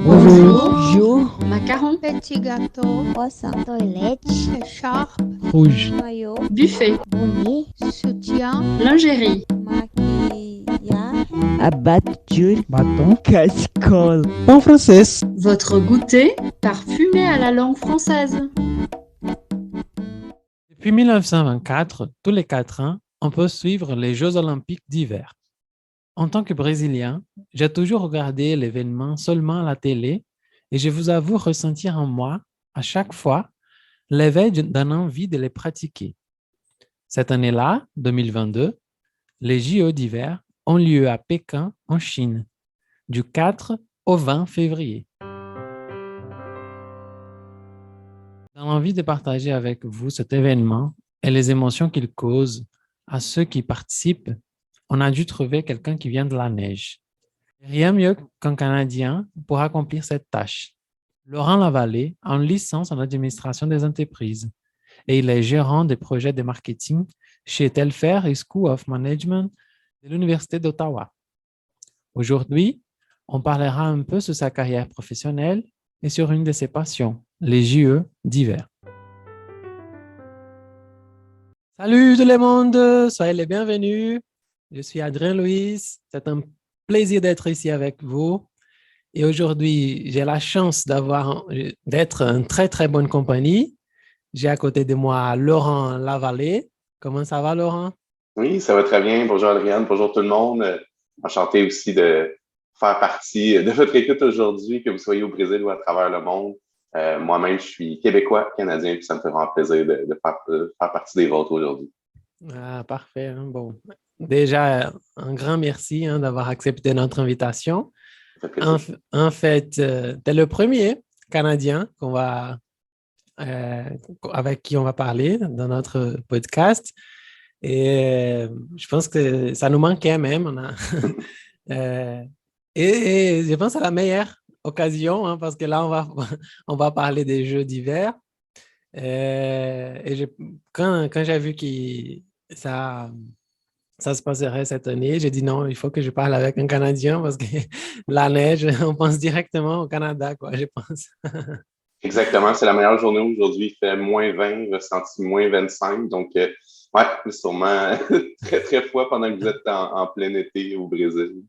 Bonjour. Bonjour. Macaron, Petit gâteau, Croissant. Toilette. écharpe, Rouge. Maillot. buffet, Bonnet. soutien, lingerie, Maquillage. Abattu. Bâton. Casserole. En français. votre goûter parfumé à la langue française. Depuis 1924, tous les 4 ans, on peut suivre les Jeux olympiques d'hiver. En tant que Brésilien, j'ai toujours regardé l'événement seulement à la télé et je vous avoue ressentir en moi, à chaque fois, l'éveil d'une envie de les pratiquer. Cette année-là, 2022, les JO d'hiver ont lieu à Pékin, en Chine, du 4 au 20 février. Dans l'envie de partager avec vous cet événement et les émotions qu'il cause à ceux qui participent, on a dû trouver quelqu'un qui vient de la neige. Rien mieux qu'un Canadien pour accomplir cette tâche. Laurent Lavallée a une licence en administration des entreprises et il est gérant des projets de marketing chez Telfair et School of Management de l'Université d'Ottawa. Aujourd'hui, on parlera un peu sur sa carrière professionnelle et sur une de ses passions, les JE d'hiver. Salut tout le monde, soyez les bienvenus. Je suis Adrien Louis, c'est un plaisir d'être ici avec vous. Et aujourd'hui, j'ai la chance d'être en très très bonne compagnie. J'ai à côté de moi Laurent Lavallée. Comment ça va, Laurent? Oui, ça va très bien. Bonjour Adrienne, bonjour tout le monde. Enchanté aussi de faire partie de votre écoute aujourd'hui, que vous soyez au Brésil ou à travers le monde. Moi-même, je suis québécois, canadien, puis ça me fait vraiment plaisir de faire partie des vôtres aujourd'hui. Ah, parfait, hein. Bon, déjà, un grand merci d'avoir accepté notre invitation. Ça fait plaisir. En fait, tu es le premier Canadien avec qui on va parler dans notre podcast. Et je pense que ça nous manquait même. Euh, et je pense que c'est la meilleure occasion parce que là, on va parler des Jeux d'hiver. Quand j'ai vu que ça, ça se passerait cette année, j'ai dit non, il faut que je parle avec un Canadien parce que la neige, on pense directement au Canada, quoi, je pense. Exactement, c'est la meilleure journée aujourd'hui. Il fait -20, ressenti -25. Donc, ouais, sûrement très, très froid pendant que vous êtes en plein été au Brésil.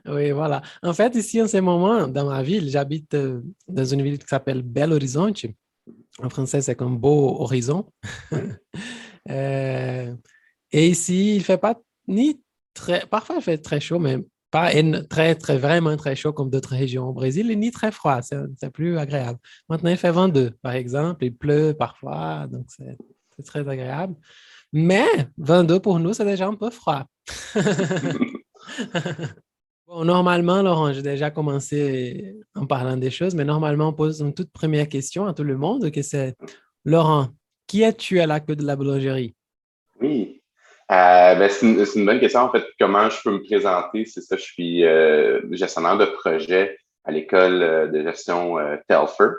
Oui, voilà. En fait, ici, en ce moment, dans ma ville, j'habite dans une ville qui s'appelle Belo Horizonte. En français, c'est comme Beau Horizon. Oui. Euh, et ici, il fait pas ni très, parfois il fait très chaud, mais pas très, très, vraiment très chaud comme d'autres régions au Brésil, et ni très froid. C'est plus agréable. Maintenant, il fait 22, par exemple. Il pleut parfois, donc c'est très agréable. Mais 22 pour nous, c'est déjà un peu froid. Bon, normalement, Laurent, j'ai déjà commencé en parlant des choses, mais normalement, on pose une toute première question à tout le monde, que c'est, Laurent, qui es-tu à la queue de la boulangerie? Oui. C'est une bonne question. En fait, comment je peux me présenter? C'est ça, je suis gestionnaire de projet à l'école de gestion Telfer,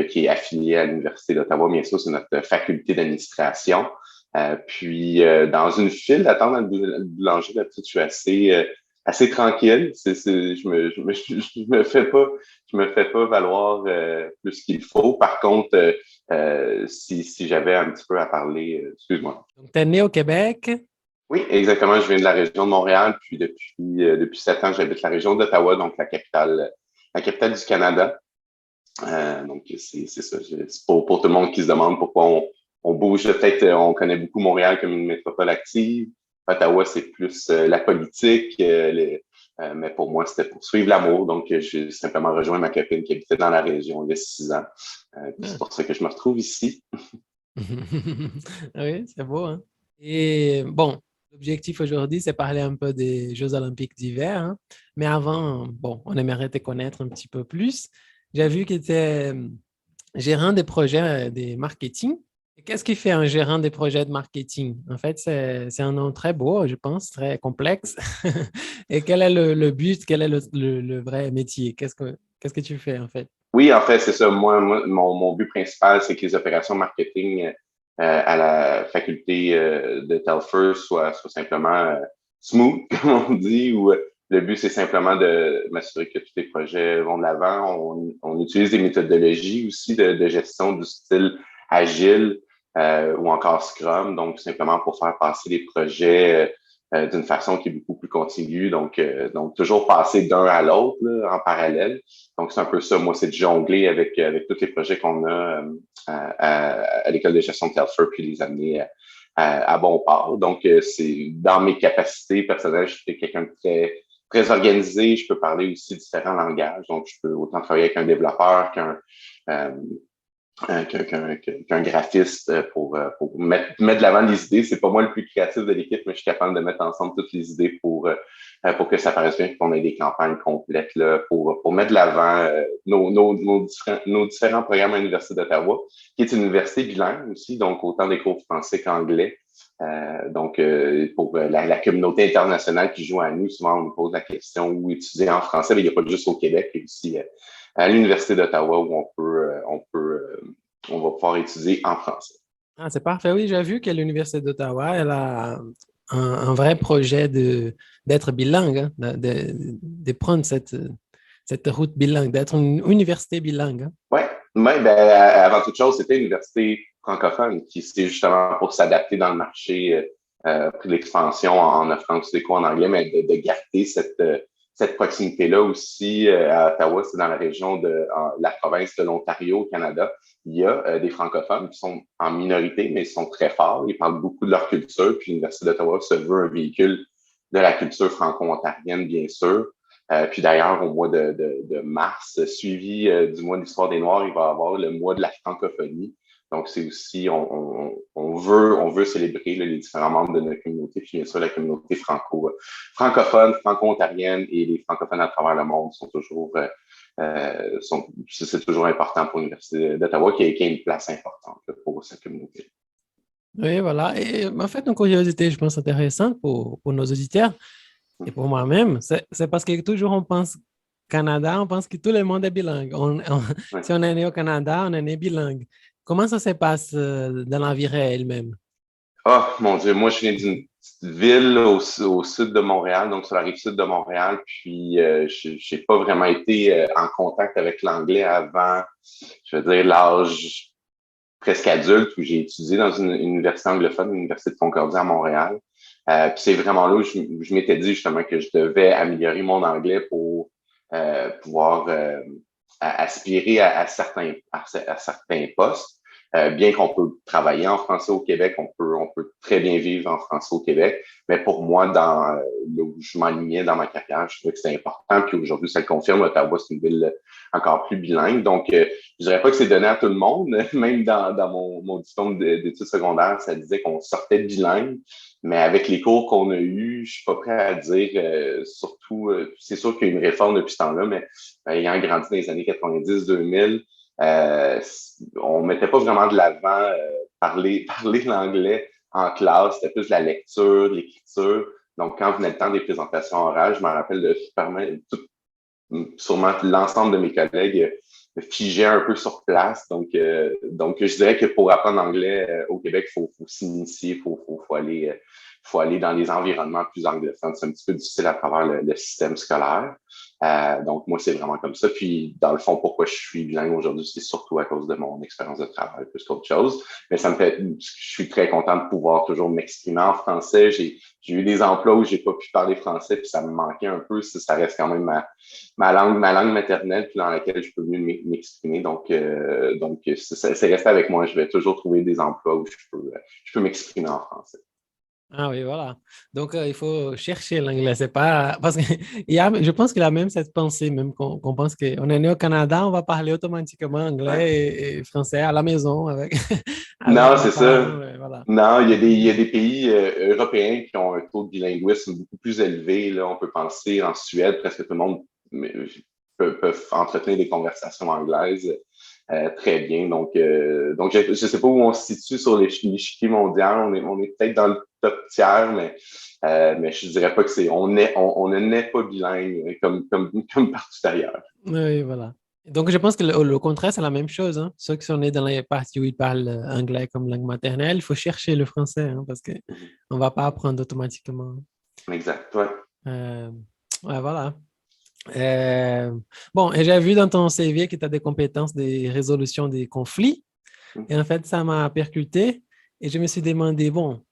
qui est affiliée à l'Université d'Ottawa. Bien sûr, c'est notre faculté d'administration. Dans une file d'attente à la boulangerie, d'habitude, je suis assez tranquille. Je me fais pas valoir plus qu'il faut. Par contre, si j'avais un petit peu à parler, excuse-moi. Donc, tu es né au Québec. Oui, exactement. Je viens de la région de Montréal, puis depuis 7 ans, j'habite la région d'Ottawa, donc la capitale du Canada. Donc, c'est ça. C'est pour tout le monde qui se demande pourquoi on bouge. Peut-être, on connaît beaucoup Montréal comme une métropole active. Ottawa, c'est plus la politique. Mais pour moi, c'était pour suivre l'amour. Donc, j'ai simplement rejoint ma copine qui habitait dans la région il y a 6 ans. Puis c'est pour ça que je me retrouve ici. Oui, c'est beau, hein? Et bon, l'objectif aujourd'hui, c'est parler un peu des Jeux olympiques d'hiver, hein. Mais avant, bon, on aimerait te connaître un petit peu plus. J'ai vu que tu es gérant des projets de marketing. Et qu'est-ce qui fait un gérant des projets de marketing? En fait, c'est un nom très beau, je pense, très complexe. Et quel est le but? Quel est le vrai métier? Qu'est-ce que tu fais, en fait? Oui, en fait, c'est ça. Moi, mon but principal, c'est que les opérations marketing à la faculté de Telford soient simplement smooth, comme on dit, ou Le but, c'est simplement de m'assurer que tous les projets vont de l'avant. On utilise des méthodologies aussi de gestion du style agile ou encore Scrum, donc simplement pour faire passer les projets d'une façon qui est beaucoup plus continue. Donc toujours passer d'un à l'autre là, en parallèle. Donc, c'est un peu ça. Moi, c'est de jongler avec tous les projets qu'on a à l'école de gestion de Telfer, puis les amener à bon port. Donc, c'est dans mes capacités personnelles, je suis quelqu'un de très organisé. Je peux parler aussi différents langages. Donc, je peux autant travailler avec un développeur euh, qu'un graphiste pour mettre de l'avant les idées. C'est pas moi le plus créatif de l'équipe, mais je suis capable de mettre ensemble toutes les idées pour que ça paraisse bien, qu'on ait des campagnes complètes là, pour mettre de l'avant nos différents programmes à l'Université d'Ottawa, qui est une université bilingue aussi, donc autant des cours français qu'anglais. Pour la communauté internationale qui joue à nous, souvent on nous pose la question où étudier en français, mais il n'y a pas juste au Québec, il y a aussi à l'Université d'Ottawa où on va pouvoir étudier en français. Ah, c'est parfait. Oui, j'ai vu que l'Université d'Ottawa, elle a un vrai projet d'être bilingue, hein, de prendre cette route bilingue, d'être une université bilingue. Hein. Oui, avant toute chose, c'était une université francophone qui c'est justement pour s'adapter dans le marché pour l'expansion en offrant aussi des cours en anglais, mais de garder cette proximité-là aussi à Ottawa, c'est dans la région de la province de l'Ontario au Canada. Il y a des francophones qui sont en minorité, mais ils sont très forts. Ils parlent beaucoup de leur culture. Puis l'Université d'Ottawa se veut un véhicule de la culture franco-ontarienne, bien sûr. Puis d'ailleurs, au mois de mars, suivi du mois de l'Histoire des Noirs, il va y avoir le mois de la francophonie. Donc, c'est aussi, on veut célébrer là, les différents membres de notre communauté, puis bien sûr, la communauté francophone, franco-ontarienne et les francophones à travers le monde sont toujours, c'est toujours important pour l'Université d'Ottawa qui a une place importante là, pour sa communauté. Oui, voilà. Et en fait, une curiosité, je pense, intéressante pour nos auditeurs et pour moi-même, c'est parce que toujours on pense Canada, on pense que tout le monde est bilingue. Ouais. Si on est né au Canada, on est né bilingue. Comment ça se passe dans la vie réelle même? Oh mon Dieu, moi je viens d'une petite ville au sud de Montréal, donc sur la rive sud de Montréal, puis j'ai pas vraiment été en contact avec l'anglais avant, je veux dire, l'âge presque adulte où j'ai étudié dans une université anglophone, l'Université de Concordia à Montréal. Puis c'est vraiment là où je m'étais dit justement que je devais améliorer mon anglais pour pouvoir aspirer à certains postes. Bien qu'on peut travailler en français au Québec, on peut très bien vivre en français au Québec, mais pour moi, là où je m'alignais dans ma carrière, je trouvais que c'était important. Puis aujourd'hui, ça le confirme, Ottawa, c'est une ville encore plus bilingue. Donc, je dirais pas que c'est donné à tout le monde. Même dans mon diplôme d'études secondaires, ça disait qu'on sortait bilingue. Mais avec les cours qu'on a eus, je suis pas prêt à dire, surtout, c'est sûr qu'il y a une réforme depuis ce temps-là, mais ayant grandi dans les années 90-2000, on mettait pas vraiment de l'avant parler l'anglais en classe, c'était plus de la lecture, de l'écriture. Donc, quand venait le temps des présentations orales, je me rappelle de sûrement l'ensemble de mes collègues figeaient un peu sur place. Donc, je dirais que pour apprendre l'anglais au Québec, il faut s'initier, faut aller dans les environnements plus anglophones. C'est un petit peu difficile à travers le système scolaire. Donc, moi, c'est vraiment comme ça. Puis, dans le fond, pourquoi je suis bilingue aujourd'hui, c'est surtout à cause de mon expérience de travail plus qu'autre chose. Mais je suis très content de pouvoir toujours m'exprimer en français. J'ai eu des emplois où j'ai pas pu parler français, puis ça me manquait un peu. Ça reste quand même ma langue maternelle, puis dans laquelle je peux mieux m'exprimer. Donc, c'est resté avec moi. Je vais toujours trouver des emplois où je peux m'exprimer en français. Ah oui, voilà. Donc, il faut chercher l'anglais. C'est pas... Parce que je pense qu'il y a même cette pensée, même qu'on pense qu'on est né au Canada, on va parler automatiquement anglais et français à la maison avec, avec Non, nos c'est ça. parents, voilà. Non, il y a des pays européens qui ont un taux de bilinguisme beaucoup plus élevé. Là, on peut penser en Suède, presque tout le monde peut entretenir des conversations anglaises très bien. Donc je sais pas où on se situe sur l'échiquier mondial. On est peut-être dans le top tiers, mais je dirais pas que on ne naît pas bilingue comme partout ailleurs. Oui, voilà. Donc, je pense que le contraire, c'est la même chose. Hein. Ceux qui sont nés dans les parties où ils parlent anglais comme langue maternelle, il faut chercher le français hein, parce qu'on ne va pas apprendre automatiquement. Exact, ouais. Ouais, voilà. Euh, bon, et j'ai vu dans ton CV que tu as des compétences de résolution des conflits. Et en fait, ça m'a percuté et je me suis demandé, bon,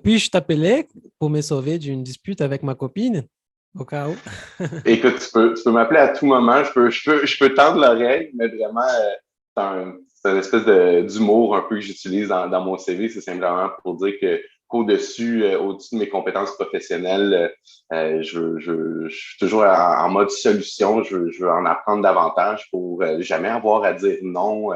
puis-je t'appeler pour me sauver d'une dispute avec ma copine, au cas où? Écoute, tu peux m'appeler à tout moment. Je peux tendre l'oreille, mais vraiment, c'est une espèce d'humour un peu que j'utilise dans mon CV. C'est simplement pour dire que qu'au-dessus, au-dessus de mes compétences professionnelles, je suis toujours en mode solution. Je veux en apprendre davantage pour jamais avoir à dire non.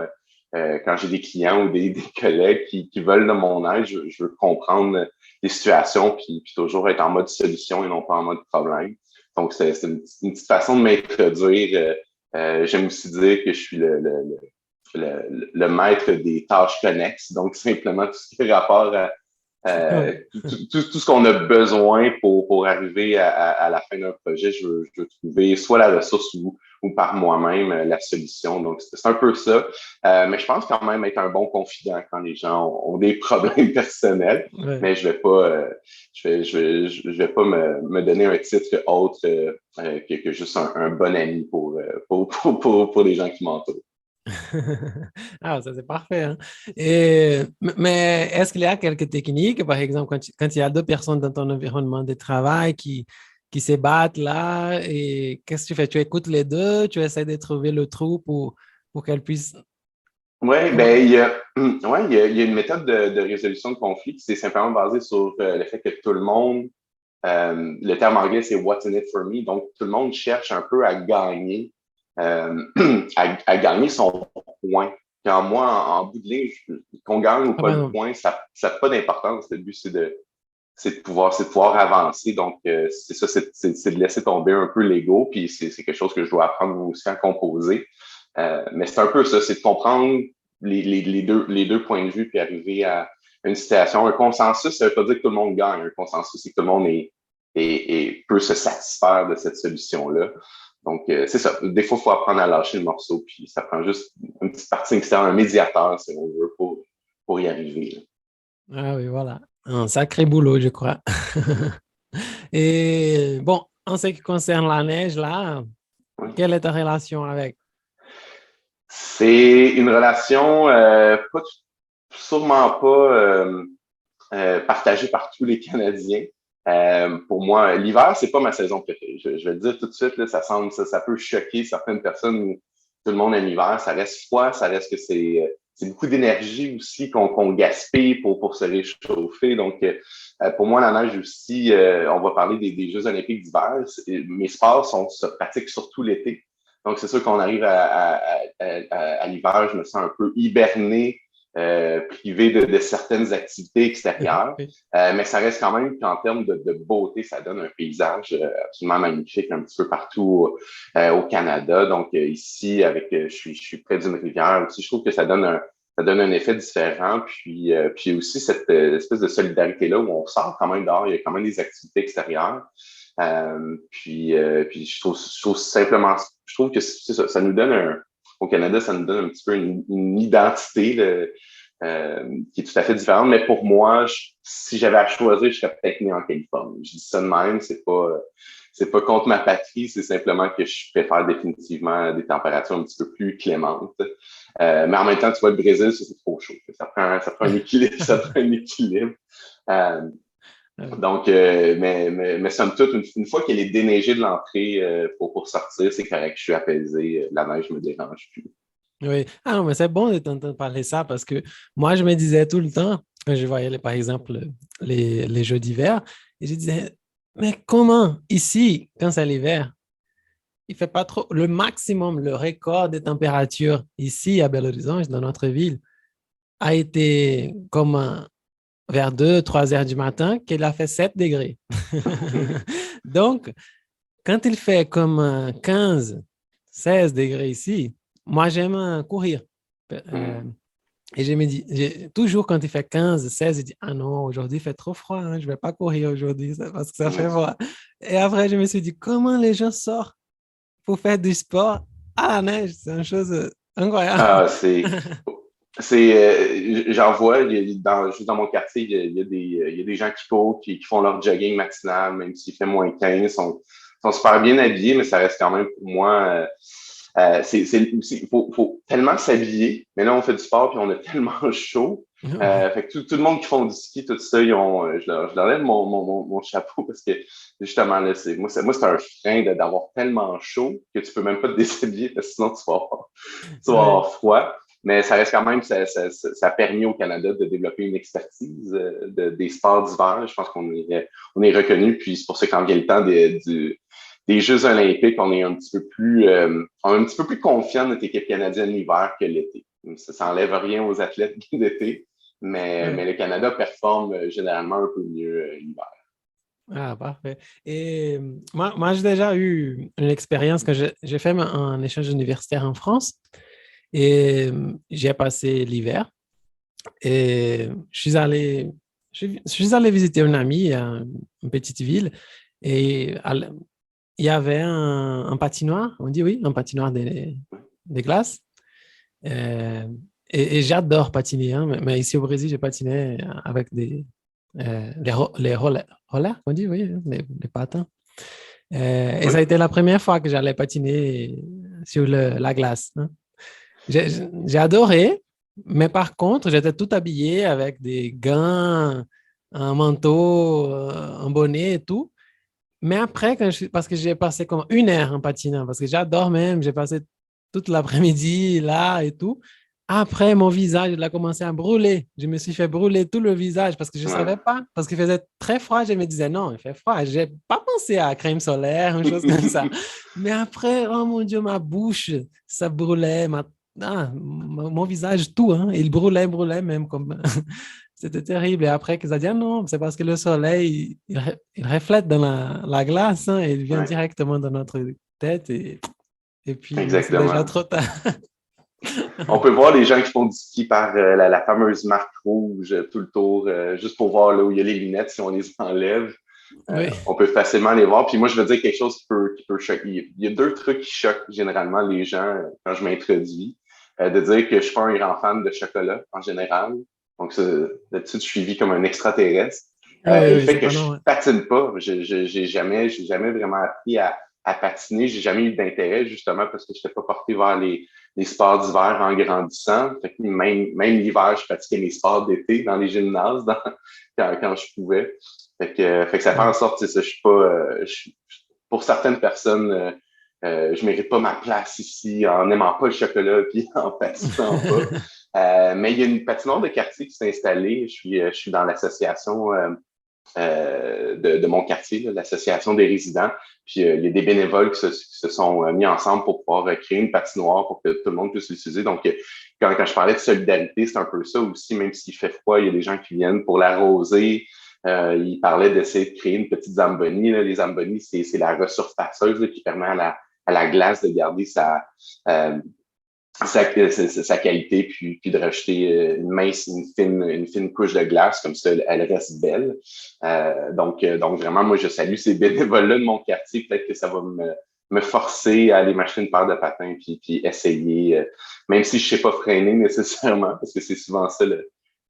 Quand j'ai des clients ou des collègues qui veulent de mon aide, je veux comprendre les situations puis toujours être en mode solution et non pas en mode problème. Donc, c'est une petite façon de m'introduire. J'aime aussi dire que je suis le maître des tâches connexes. Donc, simplement tout ce qui est rapport à tout ce qu'on a besoin pour arriver à la fin d'un projet, je veux trouver soit la ressource ou par moi-même la solution. Donc, c'est un peu ça. Mais je pense quand même être un bon confident quand les gens ont des problèmes personnels. Ouais. Mais je vais pas, je vais pas me donner un titre autre que juste un bon ami pour les gens qui m'entourent. Ah, ça c'est parfait, hein. Et, mais est-ce qu'il y a quelques techniques, par exemple, quand il y a deux personnes dans ton environnement de travail qui se battent là, et qu'est-ce que tu fais? Tu écoutes les deux, tu essaies de trouver le trou pour qu'elles puissent... Oui, Comment? ben, il y a une méthode de résolution de conflit qui c'est simplement basée sur le fait que tout le monde, le terme anglais, c'est what's in it for me. Donc, tout le monde cherche un peu à gagner, euh, à gagner son point. Quand moi, en bout de ligne, qu'on gagne ou Ah pas ben le non. point, ça n'a pas d'importance. Le but, c'est de pouvoir avancer. Donc, c'est ça, c'est de laisser tomber un peu l'ego. Puis, c'est quelque chose que je dois apprendre aussi à composer. Mais c'est un peu ça, c'est de comprendre les deux points de vue puis arriver à une situation. Un consensus, ça ne veut pas dire que tout le monde gagne. Un consensus, c'est que tout le monde peut se satisfaire de cette solution-là. Donc, c'est ça. Des fois, il faut apprendre à lâcher le morceau, puis ça prend juste une petite partie externe, un médiateur, si on veut, pour y arriver. Ah oui, voilà. Un sacré boulot, je crois. Et bon, en ce qui concerne la neige, là, Oui. quelle est ta relation avec? C'est une relation sûrement pas partagée par tous les Canadiens. Pour moi, l'hiver, c'est pas ma saison préférée. Je vais le dire tout de suite, là, ça peut choquer certaines personnes où tout le monde aime l'hiver. Ça reste froid, ça reste que c'est beaucoup d'énergie aussi qu'on gaspille pour se réchauffer. Donc, pour moi, la neige aussi, on va parler des Jeux olympiques d'hiver. Mes sports se pratiquent surtout l'été. Donc, c'est sûr qu'on arrive à l'hiver, je me sens un peu hiberné, privé de certaines activités extérieures. Oui. Mais ça reste quand même qu'en termes de beauté, ça donne un paysage absolument magnifique un petit peu partout au Canada. Donc, ici, je suis près d'une rivière aussi, je trouve que ça donne un effet différent. Puis aussi cette espèce de solidarité-là où on sort quand même dehors, il y a quand même des activités extérieures. Puis je trouve simplement, je trouve que c'est ça, au Canada, ça nous donne un petit peu une identité qui est tout à fait différente. Mais pour moi, si j'avais à choisir, je serais peut-être né en Californie. Je dis ça de même, c'est pas contre ma patrie, c'est simplement que je préfère définitivement des températures un petit peu plus clémentes. Mais en même temps, tu vois, le Brésil, c'est trop chaud. Ça prend un équilibre, ça prend un équilibre. Donc, mais somme toute, une fois qu'elle est déneigée de l'entrée pour sortir, c'est correct, je suis apaisé, la neige me dérange plus. Oui. Ah non, mais c'est bon de t'entendre parler ça parce que moi, je me disais tout le temps, quand je voyais, par exemple, les jeux d'hiver, et je disais, mais comment ici, quand c'est l'hiver, il fait pas trop, le maximum, le record de température ici à Belo Horizonte, dans notre ville, a été comme vers 2, 3 heures du matin, qu'il a fait 7 degrés. Donc, quand il fait comme 15, 16 degrés ici, moi, j'aime courir. Et je me dis, toujours quand il fait 15, 16, je dis, ah non, aujourd'hui, il fait trop froid, hein, je ne vais pas courir aujourd'hui parce que ça fait froid. Et après, je me suis dit, comment les gens sortent pour faire du sport à la neige? C'est une chose incroyable. Ah, j'en vois, juste dans mon quartier, il y a des gens qui courent, qui font leur jogging matinal, même s'il fait -15, sont super bien habillés, mais ça reste quand même pour moi. Faut tellement s'habiller, mais là, on fait du sport puis on a tellement chaud. Ouais. Fait que tout le monde qui font du ski, tout ça, je leur lève mon chapeau parce que justement, là, c'est un frein d'avoir tellement chaud que tu peux même pas te déshabiller parce que sinon tu vas Ouais. avoir froid. Mais ça reste quand même, ça a permis au Canada de développer une expertise des sports d'hiver. Je pense on est reconnu, puis c'est pour ça qu'en vient le temps des Jeux olympiques, on est un petit peu plus confiant de notre équipe canadienne l'hiver que l'été. Ça n'enlève rien aux athlètes d'été, mais Ouais. le Canada performe généralement un peu mieux l'hiver. Ah, parfait. Et moi j'ai déjà eu une expérience que j'ai fait un échange universitaire en France et j'ai passé l'hiver et je suis allé visiter un ami à une petite ville et il y avait un patinoire, on dit oui, un patinoire des glaces. Euh, et j'adore patiner, hein, mais ici au Brésil, j'ai patiné avec les rollers, on dit, oui, hein, les patins. Et Oui, ça a été la première fois que j'allais patiner sur la glace, hein. J'ai adoré, mais par contre, j'étais tout habillé avec des gants, un manteau, un bonnet et tout. Mais après, parce que j'ai passé comme 1 heure en patinant, parce que j'adore même, j'ai passé toute l'après-midi là et tout. Après, mon visage, il a commencé à brûler. Je me suis fait brûler tout le visage parce que je ne ouais. savais pas, parce qu'il faisait très froid. Je me disais, non, il fait froid. Je n'ai pas pensé à crème solaire, une chose comme ça. Mais après, oh mon Dieu, ma bouche, ça brûlait, mon visage, tout, hein, il brûlait même comme. C'était terrible. Et après, qu'ils ont dit, ah non, c'est parce que le soleil, il reflète dans la glace, hein, et il vient Ouais, directement dans notre tête. Et puis, mais c'est déjà exactement. trop tard. On peut voir les gens qui font du ski par la fameuse marque rouge tout le tour, juste pour voir là où il y a les lunettes, si on les enlève. Oui. On peut facilement les voir. Puis moi, je veux dire quelque chose qui peut choquer. Il y a deux trucs qui choquent généralement les gens quand je m'introduis. De dire que je suis pas un grand fan de chocolat en général. Donc, d'habitude, je suis vu comme un extraterrestre. Oui, Et le oui, fait c'est que pas je normal. patine pas, j'ai jamais vraiment appris à patiner. J'ai jamais eu d'intérêt justement parce que je n'étais pas porté vers les sports d'hiver en grandissant. Fait que même l'hiver, je pratiquais mes sports d'été dans les gymnases quand je pouvais. Fait que ça fait en Ouais. sorte, c'est ça, je suis pas, pour certaines personnes, je mérite pas ma place ici en n'aimant pas le chocolat puis en patinant pas. Mais il y a une patinoire de quartier qui s'est installée. Je suis dans l'association de mon quartier, là, l'association des résidents. Puis il y a des bénévoles qui se sont mis ensemble pour pouvoir créer une patinoire pour que tout le monde puisse l'utiliser. Donc, quand je parlais de solidarité, c'est un peu ça aussi, même s'il fait froid, il y a des gens qui viennent pour l'arroser. Il parlait d'essayer de créer une petite zamboni, là. Les zambonis, c'est la resurfaceuse là, qui permet à la glace de garder euh, sa qualité, puis de rajouter une fine couche de glace, comme ça, elle reste belle. Donc vraiment, moi, je salue ces bénévoles-là de mon quartier. Peut-être que ça va me forcer à aller m'acheter une paire de patins, puis essayer, même si je sais pas freiner nécessairement, parce que c'est souvent ça,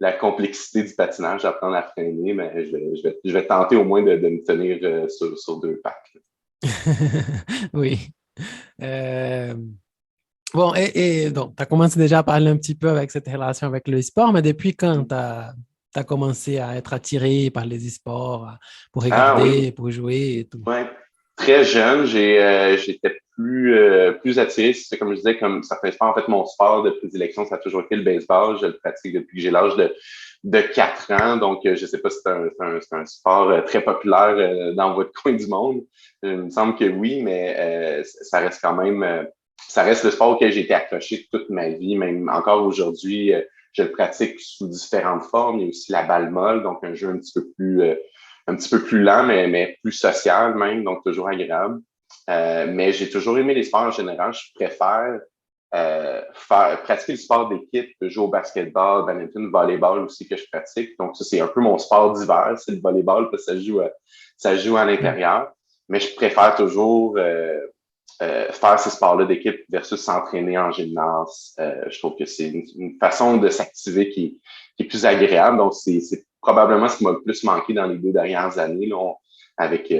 la complexité du patinage, d'apprendre à freiner, mais je vais tenter au moins de me tenir sur deux pattes. Oui. Euh, bon, et donc, tu as commencé déjà à parler un petit peu avec cette relation avec le sport, mais depuis quand tu as commencé à être attiré par les e-sports, pour Ah regarder, oui, pour jouer et tout? ouais. Très jeune, j'étais plus attiré. C'est comme je disais, comme certains sports. En fait, mon sport de prédilection, ça a toujours été le baseball. Je le pratique depuis que j'ai l'âge de 4 ans. Donc, je sais pas si c'est un sport très populaire dans votre coin du monde. Il me semble que oui, mais ça reste quand même, ça reste le sport auquel j'ai été accroché toute ma vie. Même encore aujourd'hui, je le pratique sous différentes formes. Il y a aussi la balle molle, donc un jeu un petit peu plus lent, mais plus social même, donc toujours agréable. Mais j'ai toujours aimé les sports en général. Je préfère pratiquer le sport d'équipe, jouer au basketball, badminton, volleyball aussi que je pratique. Donc, ça, c'est un peu mon sport d'hiver, c'est le volleyball, parce que ça joue à l'intérieur. Mais je préfère toujours faire ces sports-là d'équipe versus s'entraîner en gymnase. Je trouve que c'est une façon de s'activer qui est plus agréable. Donc, c'est probablement ce qui m'a le plus manqué dans les 2 dernières années, là, avec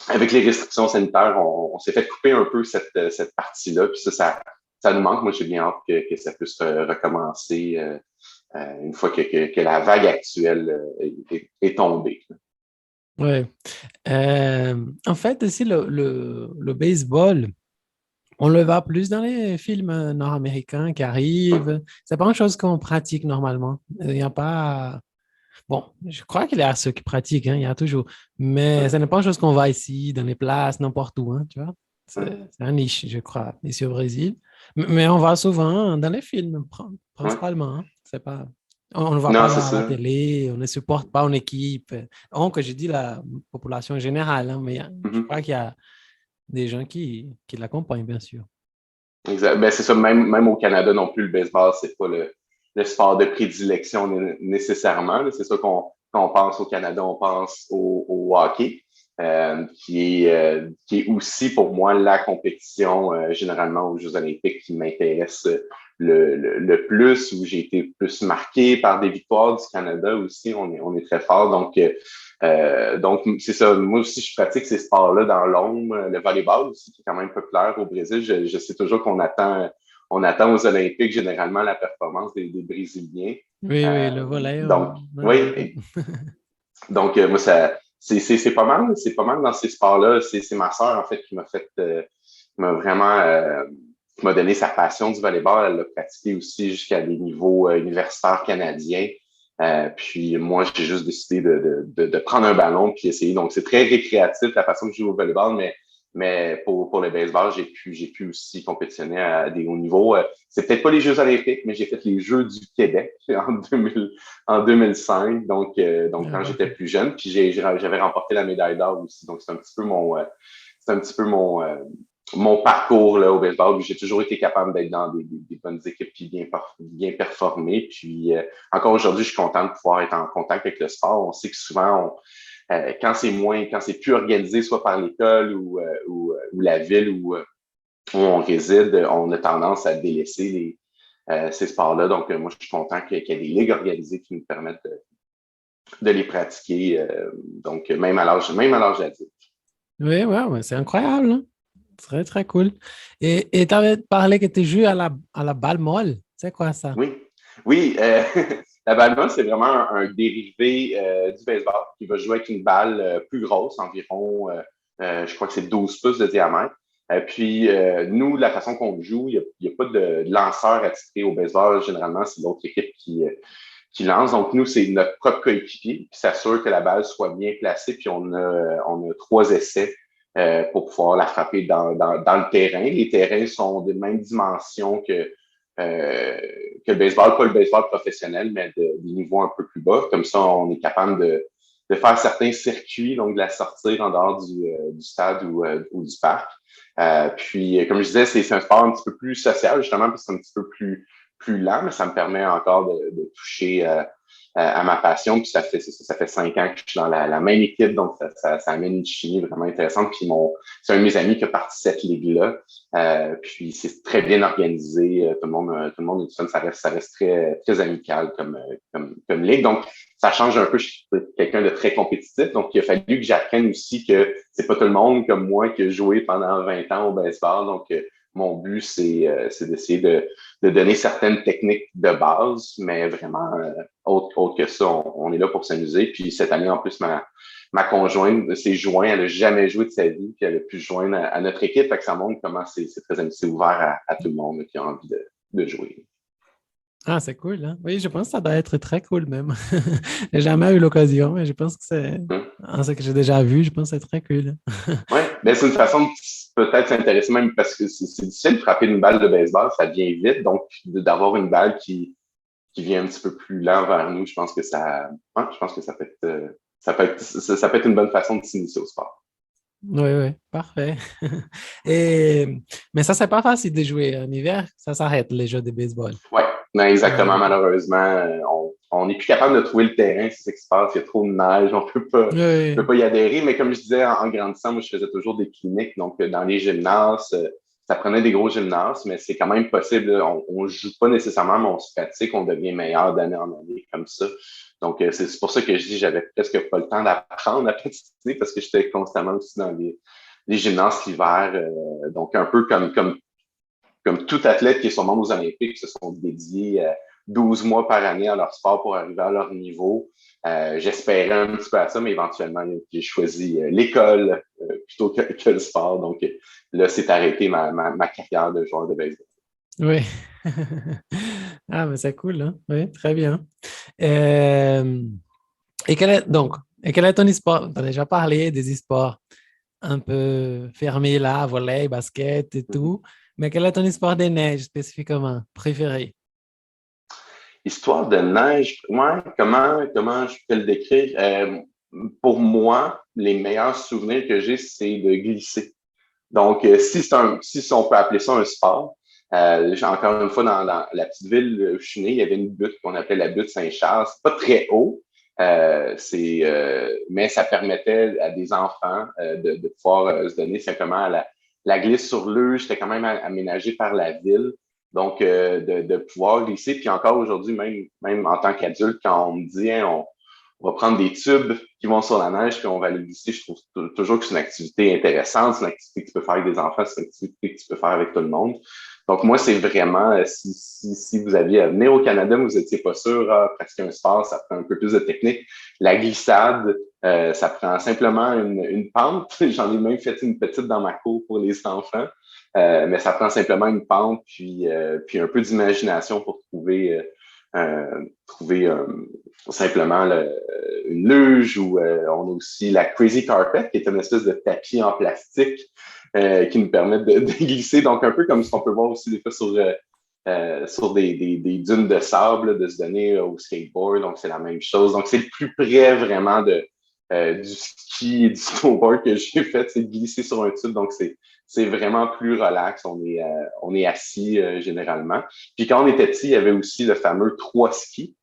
avec les restrictions sanitaires, on s'est fait couper un peu cette partie-là. Puis ça nous manque. Moi, j'ai bien hâte que ça puisse recommencer une fois que la vague actuelle est tombée. Ouais. En fait, aussi, le baseball, on le voit plus dans les films nord-américains qui arrivent. C'est pas une chose qu'on pratique normalement. Il n'y a pas. Bon, je crois qu'il y a ceux qui pratiquent, hein, il y a toujours. Mais ce n'est pas une chose qu'on voit ici, dans les places, n'importe où, hein, tu vois. C'est un niche, je crois, ici au Brésil. Mais on voit souvent dans les films, principalement. Hein. C'est pas. On ne voit Non, pas c'est à la ça. télé, on ne supporte pas une équipe. Donc, je dis la population générale, hein, mais je crois qu'il y a des gens qui l'accompagnent, bien sûr. Exact. Ben, c'est ça, même au Canada non plus, le baseball, c'est pas le sport de prédilection nécessairement. Là. C'est ça quand on pense au Canada, on pense au hockey, qui est aussi pour moi la compétition généralement aux Jeux olympiques qui m'intéresse le plus, où j'ai été plus marqué par des victoires du Canada aussi. On est très fort. Donc, c'est ça. Moi aussi, je pratique ces sports-là dans l'ombre. Le volleyball aussi, qui est quand même populaire au Brésil. Je sais toujours on attend aux Olympiques généralement la performance des Brésiliens. Oui, oui, le volet. Donc, oui. Moi, c'est pas mal dans ces sports-là. C'est ma sœur, en fait, qui m'a vraiment, qui m'a donné sa passion du volleyball. Elle l'a pratiqué aussi jusqu'à des niveaux universitaires canadiens. Puis moi, j'ai juste décidé de prendre un ballon puis essayer. Donc, c'est très récréatif la façon que je joue au volleyball, mais pour le baseball, j'ai pu aussi compétitionner à des hauts niveaux. C'est peut-être pas les Jeux olympiques, mais j'ai fait les Jeux du Québec en 2005, donc quand j'étais plus jeune, puis j'avais remporté la médaille d'or aussi. Donc, c'est un petit peu mon parcours là, au baseball, où j'ai toujours été capable d'être dans des bonnes équipes puis bien performer. Puis encore aujourd'hui, je suis content de pouvoir être en contact avec le sport. On sait que souvent, quand c'est plus organisé, soit par l'école ou la ville où on réside, on a tendance à délaisser ces sports-là. Donc, moi, je suis content qu'il y ait des ligues organisées qui nous permettent de les pratiquer. Donc, même à l'âge adulte. Oui, ouais, c'est incroyable. Hein? Très, très cool. Et tu avais parlé que tu joues à la balle molle. C'est quoi ça? Oui. La balle molle, c'est vraiment un dérivé du baseball qui va jouer avec une balle plus grosse, environ, je crois que c'est 12 pouces de diamètre. Puis, nous, la façon qu'on joue, il n'y a pas de lanceur attitré au baseball. Généralement, c'est l'autre équipe qui lance. Donc, nous, c'est notre propre coéquipier qui s'assure que la balle soit bien placée. Puis, on a 3 essais pour pouvoir la frapper dans le terrain. Les terrains sont de même dimension que le baseball, pas le baseball professionnel, mais des niveaux un peu plus bas. Comme ça, on est capable de faire certains circuits, donc de la sortir en dehors du stade ou du parc. Puis, comme je disais, c'est un sport un petit peu plus social, justement, parce que c'est un petit peu plus lent, mais ça me permet encore de toucher à ma passion. Puis ça fait 5 ans que je suis dans la même équipe, donc ça amène une chimie vraiment intéressante. Puis c'est un de mes amis qui a parti cette ligue-là. Puis c'est très bien organisé. Tout le monde est tout ça reste très, très amical comme ligue. Donc, ça change un peu. Je suis quelqu'un de très compétitif. Donc, il a fallu que j'apprenne aussi que c'est pas tout le monde comme moi qui a joué pendant 20 ans au baseball. Donc, mon but, c'est d'essayer de donner certaines techniques de base, mais vraiment, autre que ça, on est là pour s'amuser. Puis cette année, en plus, ma conjointe s'est jointe, elle n'a jamais joué de sa vie, puis elle a pu se joindre à notre équipe. Fait que ça montre comment c'est ouvert à tout le monde qui a envie de jouer. Ah, c'est cool, hein? Oui, je pense que ça doit être très cool même. J'ai jamais eu l'occasion, mais je pense que en ce que j'ai déjà vu, je pense que c'est très cool. Oui, ben c'est une façon de peut-être s'intéresser même parce que c'est difficile de frapper une balle de baseball, ça vient vite. Donc, d'avoir une balle qui vient un petit peu plus lent vers nous, je pense que ça peut être une bonne façon de s'initier au sport. Oui, parfait. Mais ça, c'est pas facile de jouer en hiver. Ça s'arrête, les jeux de baseball. Oui, exactement. Malheureusement, on n'est plus capable de trouver le terrain, c'est ce qui se passe. Il y a trop de neige, on peut pas y adhérer. Mais comme je disais, en grandissant, moi, je faisais toujours des cliniques. Donc, dans les gymnases, ça prenait des gros gymnases, mais c'est quand même possible. On ne joue pas nécessairement, mais on se pratique, on devient meilleur d'année en année comme ça. Donc, c'est pour ça que je dis que j'avais presque pas le temps d'apprendre à patiner parce que j'étais constamment aussi dans les gymnases l'hiver. Donc, un peu comme tout athlète qui est sûrement aux Olympiques, se sont dédiés 12 mois par année à leur sport pour arriver à leur niveau. J'espérais un petit peu à ça, mais éventuellement, j'ai choisi l'école plutôt que le sport. Donc là, c'est arrêté ma carrière de joueur de baseball. Oui. Ah, mais c'est cool, hein? Oui, très bien. Euh, et quel est ton sport? Tu as déjà parlé des sports un peu fermés là, volley, basket et tout, mais quel est ton sport des neiges spécifiquement préféré? Histoire de neige, moi, comment je peux le décrire? Pour moi, les meilleurs souvenirs que j'ai, c'est de glisser. Donc, si on peut appeler ça un sport, encore une fois, dans la petite ville où je suis né, il y avait une butte qu'on appelait la butte Saint-Charles. C'est pas très haut, mais ça permettait à des enfants de pouvoir se donner simplement à la glisse sur luge. C'était quand même aménagé par la ville. Donc, de pouvoir glisser. Puis encore aujourd'hui, même en tant qu'adulte, quand on me dit, hein, on va prendre des tubes qui vont sur la neige puis on va aller glisser. Je trouve toujours que c'est une activité intéressante. C'est une activité que tu peux faire avec des enfants. C'est une activité que tu peux faire avec tout le monde. Donc, moi, c'est vraiment, si vous aviez à venir au Canada, mais vous n'étiez pas sûr, pratiquer un sport, ça prend un peu plus de technique. La glissade, ça prend simplement une pente. J'en ai même fait une petite dans ma cour pour les enfants. Mais ça prend simplement une pente puis un peu d'imagination pour trouver simplement une luge ou on a aussi la Crazy Carpet qui est une espèce de tapis en plastique qui nous permet de glisser. Donc, un peu comme ce qu'on peut voir aussi des fois sur des dunes de sable, de se donner au skateboard. Donc, c'est la même chose. Donc, c'est le plus près vraiment du ski et du snowboard que j'ai fait, c'est de glisser sur un tube. Donc, c'est vraiment plus relax. On est assis généralement. Puis quand on était petit, il y avait aussi le fameux 3 skis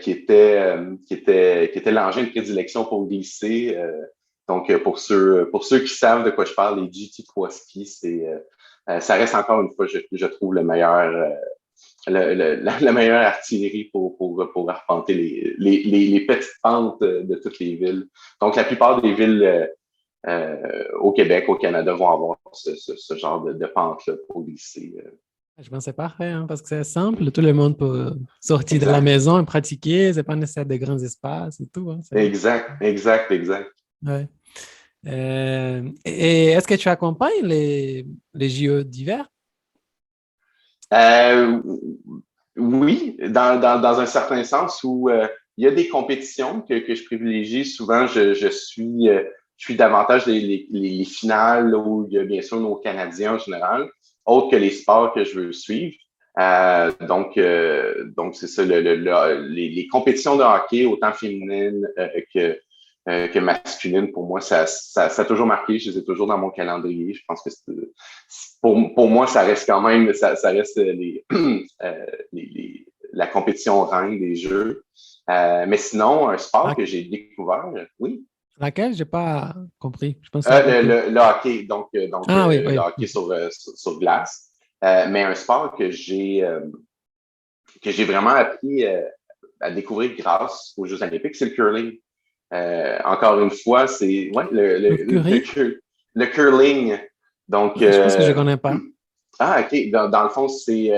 qui était l'engin de prédilection pour glisser. Donc, pour ceux qui savent de quoi je parle, les GT3 skis, ça reste encore une fois, je trouve, la meilleure artillerie pour arpenter les petites pentes de toutes les villes. Donc, la plupart des villes au Québec, au Canada, vont avoir ce genre de pente-là pour glisser. Je pense que c'est parfait, hein, parce que c'est simple, tout le monde peut sortir de la Exact. maison et pratiquer, c'est pas nécessaire de grands espaces et tout. Hein, Exact. ouais. Et est-ce que tu accompagnes les JO d'hiver? Oui, dans un certain sens où il y a des compétitions que je privilégie. Souvent, je suis davantage les finales là, où il y a bien sûr nos Canadiens en général, autres que les sports que je veux suivre. Donc c'est ça, les compétitions de hockey, autant féminines que masculines, pour moi, ça a toujours marqué. Je les ai toujours dans mon calendrier. Je pense que pour moi, ça reste quand même, ça reste la compétition reine des Jeux. Mais sinon, un sport que j'ai découvert, oui. Laquelle? J'ai pas compris. Je pense Le hockey, donc oui, le hockey sur glace. Mais un sport que j'ai vraiment appris à découvrir grâce aux Jeux olympiques, c'est le curling. Encore une fois, c'est le curling. Donc, je pense que je ne connais pas. OK. Dans le fond, c'est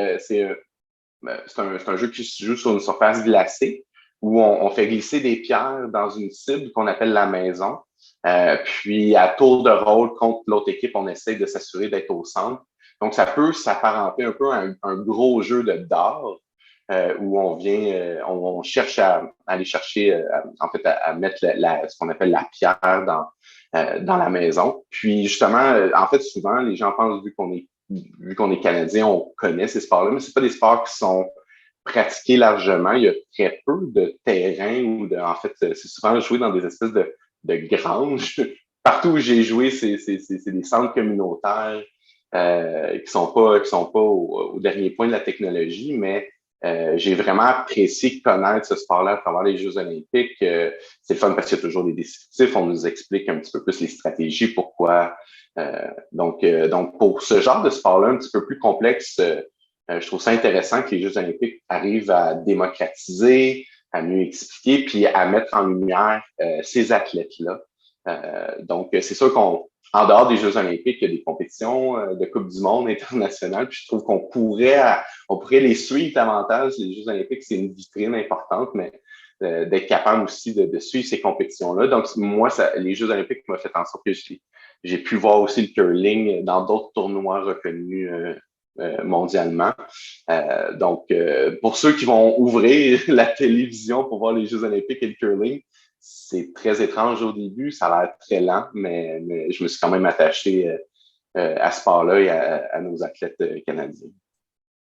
un jeu qui se joue sur une surface glacée où on fait glisser des pierres dans une cible qu'on appelle la maison. Puis, à tour de rôle contre l'autre équipe, on essaie de s'assurer d'être au centre. Donc, ça peut s'apparenter un peu à un gros jeu de d'art où on cherche à aller chercher, en fait, à mettre ce qu'on appelle la pierre dans la maison. Puis, justement, en fait, souvent, les gens pensent, vu qu'on est Canadien, on connaît ces sports-là, mais c'est pas des sports qui sont pratiqués largement. Il y a très peu de terrain en fait, c'est souvent joué dans des espèces de granges. Partout où j'ai joué, c'est des centres communautaires qui sont pas au dernier point de la technologie, mais J'ai vraiment apprécié connaître ce sport-là à travers les Jeux olympiques. C'est le fun parce qu'il y a toujours des descriptifs. On nous explique un petit peu plus les stratégies, pourquoi. Donc, pour ce genre de sport-là, un petit peu plus complexe, je trouve ça intéressant que les Jeux olympiques arrivent à démocratiser, à mieux expliquer, puis à mettre en lumière ces athlètes-là. Donc, c'est sûr qu'en dehors des Jeux olympiques, il y a des compétitions de Coupe du monde internationale, puis je trouve qu'on pourrait les suivre davantage. Les Jeux olympiques, c'est une vitrine importante, mais d'être capable aussi de suivre ces compétitions-là. Donc, moi, les Jeux olympiques m'ont fait en sorte que j'ai pu voir aussi le curling dans d'autres tournois reconnus mondialement. Donc, pour ceux qui vont ouvrir la télévision pour voir les Jeux olympiques et le curling, c'est très étrange au début, ça a l'air très lent, mais je me suis quand même attaché à ce sport-là et à nos athlètes canadiens.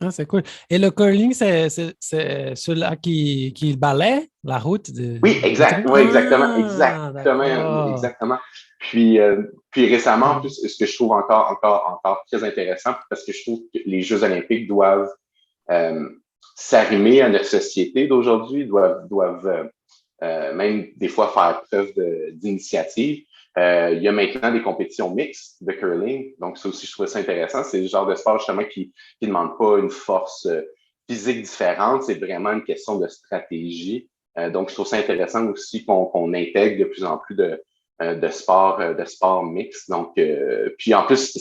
Ah, c'est cool. Et le curling, c'est celui-là qui balaie la route de... Oui, exact. Oui, exactement. D'accord. Exactement. Puis récemment, en plus, ce que je trouve encore très intéressant, parce que je trouve que les Jeux olympiques doivent s'arrimer à notre société d'aujourd'hui, doivent même des fois faire preuve d'initiative. Il y a maintenant des compétitions mixtes de curling. Donc, ça aussi, je trouve ça intéressant. C'est le genre de sport, justement, qui ne demande pas une force physique différente. C'est vraiment une question de stratégie. Donc, je trouve ça intéressant aussi qu'on intègre de plus en plus de sports mixtes. Donc, puis en plus,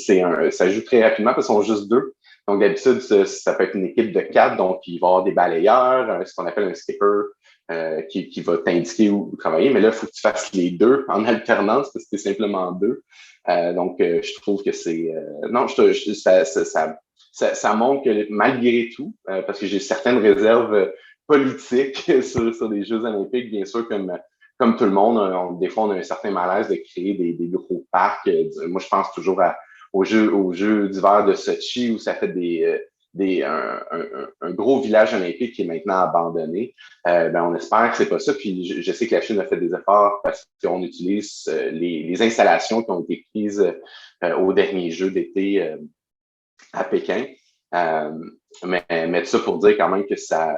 ça joue très rapidement parce qu'ils sont juste deux. Donc, d'habitude, ça peut être une équipe de 4. Donc, il va y avoir des balayeurs, ce qu'on appelle un skipper, qui va t'indiquer où travailler. Mais là, il faut que tu fasses les deux en alternance parce que c'est simplement deux. Donc, je trouve que c'est... non, ça montre que malgré tout, parce que j'ai certaines réserves politiques sur les Jeux olympiques, bien sûr, comme tout le monde, des fois, on a un certain malaise de créer des gros parcs. Moi, je pense toujours aux Jeux d'hiver de Sochi où ça fait un gros village olympique qui est maintenant abandonné. On espère que c'est pas ça. Puis je sais que la Chine a fait des efforts parce qu'on utilise les installations qui ont été prises aux derniers Jeux d'été à Pékin. Mais tout ça pour dire quand même que ça...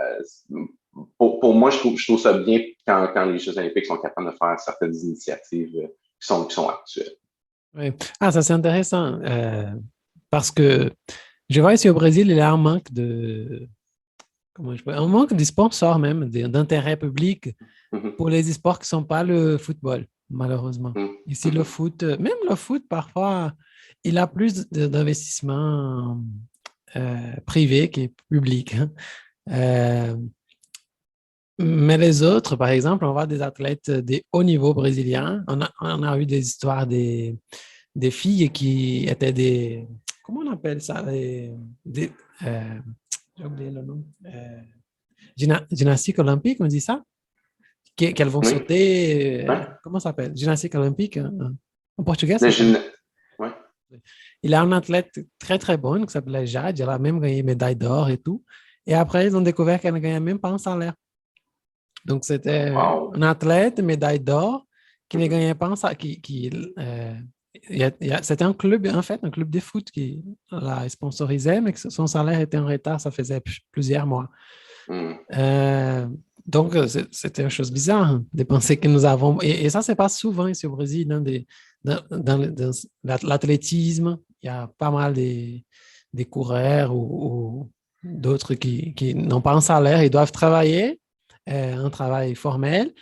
Pour moi, je trouve ça bien quand les Jeux olympiques sont capables de faire certaines initiatives qui sont actuelles. Oui. Ah, ça c'est intéressant parce que je vois ici au Brésil, il y a un manque un manque de sponsors même, d'intérêt public pour les sports qui ne sont pas le football, malheureusement. Ici, le foot, même le foot, parfois, il a plus d'investissement privé que public. Mais les autres, par exemple, on voit des athlètes de haut niveau brésiliens. On a eu des histoires des filles qui étaient des... Comment on appelle ça? J'ai oublié le nom. Gymnastique olympique, on dit ça? Qu'elles vont sauter. Comment ça s'appelle? Gymnastique olympique en portugais? Ouais. Il a un athlète très, très bon qui s'appelait Jade. Elle a même gagné médaille d'or et tout. Et après, ils ont découvert qu'elle ne gagnait même pas un salaire. Donc, c'était un athlète, médaille d'or, qui ne gagnait pas un salaire. C'était un club, en fait, un club de foot qui la sponsorisait, mais que son salaire était en retard, ça faisait plusieurs mois. Donc, c'était une chose bizarre de penser que nous avons... Et ça se passe souvent ici au Brésil, dans l'athlétisme. Il y a pas mal des coureurs ou d'autres qui n'ont pas un salaire, ils doivent travailler, un travail formel,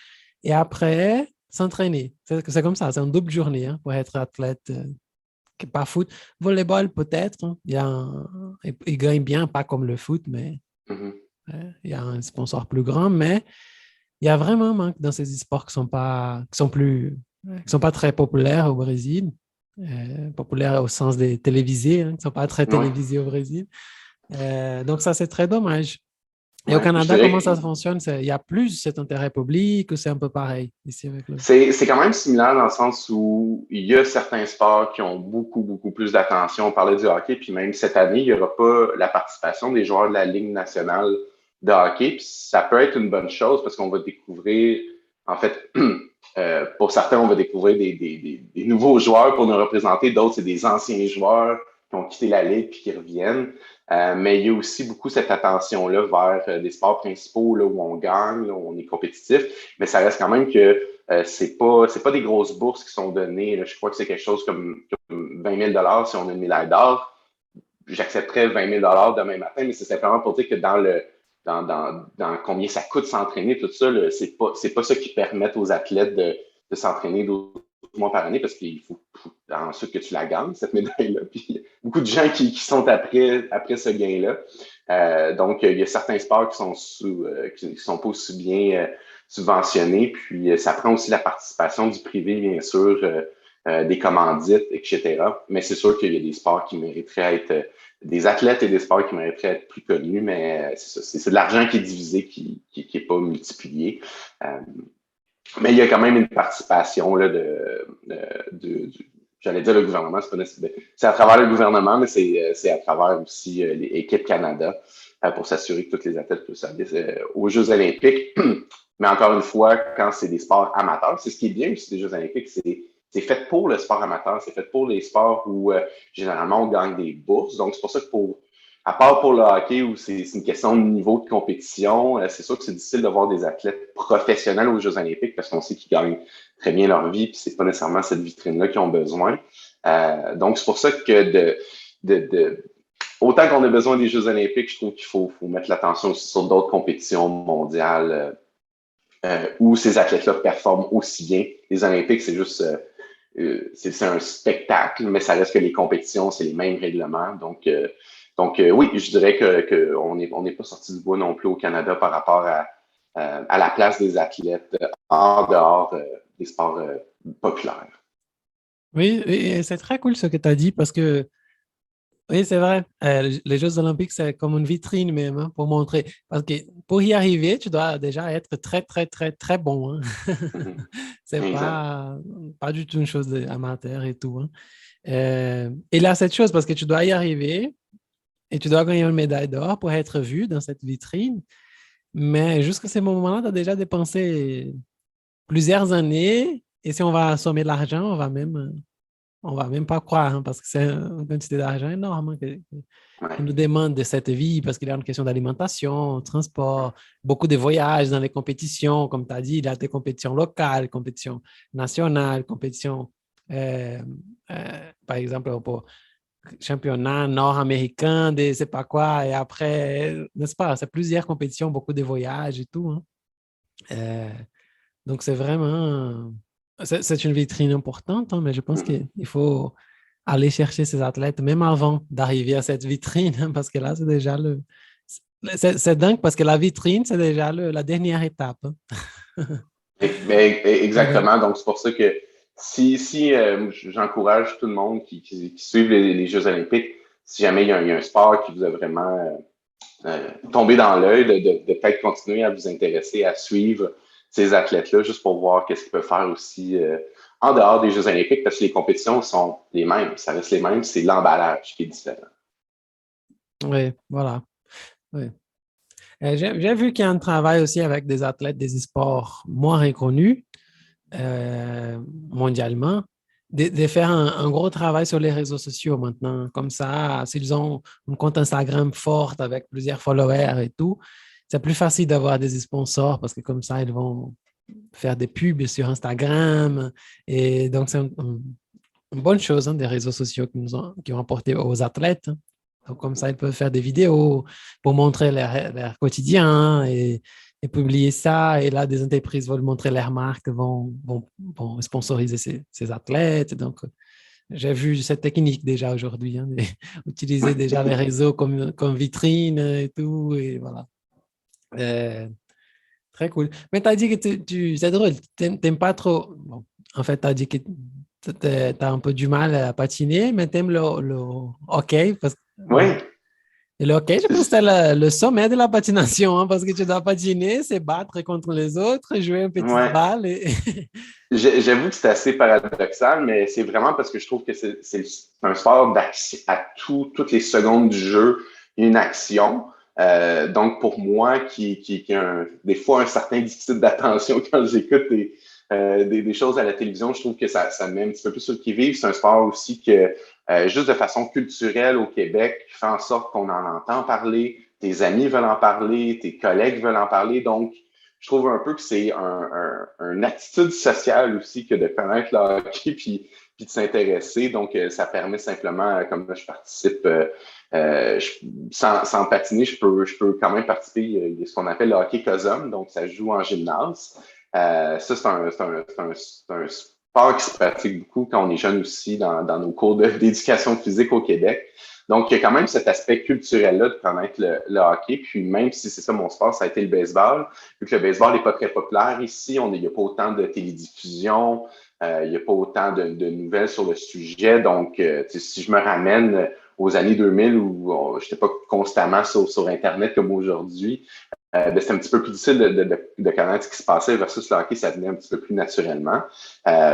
et après s'entraîner. C'est comme ça, c'est une double journée pour être athlète. Pas foot. Volleyball, peut-être. Il gagne bien, pas comme le foot, mais il y a un sponsor plus grand. Mais il y a vraiment un manque dans ces sports qui sont pas très populaires au Brésil. Populaires au sens des télévisés, qui ne sont pas très télévisés au Brésil. Donc, ça, c'est très dommage. Et au Canada, comment ça fonctionne? Il y a plus cet intérêt public ou c'est un peu pareil ici avec le... C'est quand même similaire dans le sens où il y a certains sports qui ont beaucoup, beaucoup plus d'attention. On parlait du hockey, puis même cette année, il n'y aura pas la participation des joueurs de la Ligue nationale de hockey. Puis ça peut être une bonne chose parce qu'on va découvrir, en fait, pour certains, on va découvrir des nouveaux joueurs pour nous représenter. D'autres, c'est des anciens joueurs ont quitté la Ligue puis qui reviennent. Mais il y a aussi beaucoup cette attention-là vers des sports principaux là, où on gagne, là, où on est compétitif. Mais ça reste quand même que c'est pas des grosses bourses qui sont données. Là. Je crois que c'est quelque chose comme 20 000 si on a une médaille d'or. J'accepterais 20 000 demain matin, mais c'est simplement pour dire que dans combien ça coûte s'entraîner, tout ça, là, c'est pas ça qui permet aux athlètes de s'entraîner 12 mois par année parce qu'il faut ensuite que tu la gagnes, cette médaille-là. Puis il y a beaucoup de gens qui sont après ce gain-là. Donc, il y a certains sports qui sont pas aussi bien subventionnés. Puis, ça prend aussi la participation du privé, bien sûr, des commandites, etc. Mais c'est sûr qu'il y a des sports qui mériteraient être des athlètes et des sports qui mériteraient être plus connus, mais c'est ça, c'est de l'argent qui est divisé, qui est pas multiplié. Mais il y a quand même une participation là, j'allais dire le gouvernement, c'est à travers le gouvernement, mais c'est à travers aussi les équipes Canada pour s'assurer que tous les athlètes puissent aller aux Jeux olympiques. Mais encore une fois, quand c'est des sports amateurs, c'est ce qui est bien aussi des Jeux olympiques, c'est fait pour le sport amateur, c'est fait pour les sports où généralement on gagne des bourses. Donc, c'est pour ça que à part pour le hockey où c'est une question de niveau de compétition, c'est sûr que c'est difficile de voir des athlètes professionnels aux Jeux olympiques parce qu'on sait qu'ils gagnent très bien leur vie, puis c'est pas nécessairement cette vitrine-là qu'ils ont besoin. Donc, c'est pour ça que autant qu'on a besoin des Jeux olympiques, je trouve qu'il faut mettre l'attention aussi sur d'autres compétitions mondiales où ces athlètes-là performent aussi bien. Les Olympiques, c'est juste c'est un spectacle, mais ça reste que les compétitions, c'est les mêmes règlements. Donc oui, je dirais qu'on n'est pas sorti du bois non plus au Canada par rapport à la place des athlètes en dehors des sports populaires. Oui, et c'est très cool ce que tu as dit parce que, oui, c'est vrai, les Jeux olympiques, c'est comme une vitrine même hein, pour montrer. Parce que pour y arriver, tu dois déjà être très, très, très, très bon. Hein. C'est pas du tout une chose amateur et tout. Hein. Et là, cette chose, parce que tu dois y arriver et tu dois gagner une médaille d'or pour être vu dans cette vitrine. Mais jusqu'à ce moment-là, tu as déjà dépensé plusieurs années. Et si on va assommer l'argent, on va même pas croire, hein, parce que c'est une quantité d'argent énorme hein, qu'on nous demande de cette vie, parce qu'il y a une question d'alimentation, transport, beaucoup de voyages dans les compétitions, comme tu as dit, il y a des compétitions locales, compétitions nationales, compétitions, par exemple, pour championnat nord-américain, de je sais pas quoi, et après, n'est-ce pas, c'est plusieurs compétitions, beaucoup de voyages et tout. Hein. Donc, c'est vraiment... C'est une vitrine importante, hein, mais je pense qu'il faut aller chercher ces athlètes même avant d'arriver à cette vitrine, hein, parce que là, c'est déjà c'est dingue parce que la vitrine, c'est déjà la dernière étape. Hein. Exactement. Donc, c'est pour ça que si j'encourage tout le monde qui suivent les Jeux olympiques, si jamais il y a un sport qui vous a vraiment tombé dans l'œil, de peut-être continuer à vous intéresser, à suivre ces athlètes-là, juste pour voir qu'est-ce qu'ils peuvent faire aussi en dehors des Jeux olympiques, parce que les compétitions sont les mêmes, ça reste les mêmes, c'est l'emballage qui est différent. Oui, voilà. Oui. J'ai vu qu'il y a un travail aussi avec des athlètes des e-sports moins reconnus mondialement, de faire un gros travail sur les réseaux sociaux maintenant. Comme ça, s'ils ont un compte Instagram fort avec plusieurs followers et tout, c'est plus facile d'avoir des sponsors parce que comme ça, ils vont faire des pubs sur Instagram. Et donc, c'est une bonne chose, hein, des réseaux sociaux qui ont apporté aux athlètes. Hein. Donc, comme ça, ils peuvent faire des vidéos pour montrer leur quotidien et publier ça. Et là, des entreprises veulent montrer leurs marques, vont sponsoriser ces athlètes. Donc, j'ai vu cette technique déjà aujourd'hui, hein, utiliser déjà les réseaux comme vitrine et tout. Et voilà. Très cool. Mais tu as dit que c'est drôle, tu n'aimes pas trop. Bon, en fait, tu as dit que tu as un peu du mal à patiner, mais tu aimes le hockey. Oui. Et le hockey, je pense que c'est le sommet de la patination, hein, parce que tu dois patiner, se battre contre les autres, jouer une petite balle. J'avoue que c'est assez paradoxal, mais c'est vraiment parce que je trouve que c'est un sport d'action. À toutes les secondes du jeu, une action. Donc, pour moi, qui a des fois un certain déficit d'attention quand j'écoute des choses à la télévision, je trouve que ça met un petit peu plus sur le qui-vive. C'est un sport aussi que, juste de façon culturelle au Québec, fait en sorte qu'on en entend parler, tes amis veulent en parler, tes collègues veulent en parler. Donc, je trouve un peu que c'est une attitude sociale aussi que de connaître le hockey puis de s'intéresser. Donc, ça permet simplement, comme là, je participe sans patiner, je peux quand même participer. Il y a ce qu'on appelle le hockey COSOM, donc ça joue en gymnase. Ça, c'est un sport qui se pratique beaucoup quand on est jeune aussi dans nos cours d'éducation physique au Québec. Donc, il y a quand même cet aspect culturel-là de connaître le hockey. Puis même si c'est ça mon sport, ça a été le baseball. Vu que le baseball n'est pas très populaire ici, il n'y a pas autant de télédiffusion, il n'y a pas autant de nouvelles sur le sujet. Donc, si je me ramène aux années 2000 où je n'étais pas constamment sur Internet comme aujourd'hui, c'était un petit peu plus difficile de connaître ce qui se passait versus le hockey, ça venait un petit peu plus naturellement.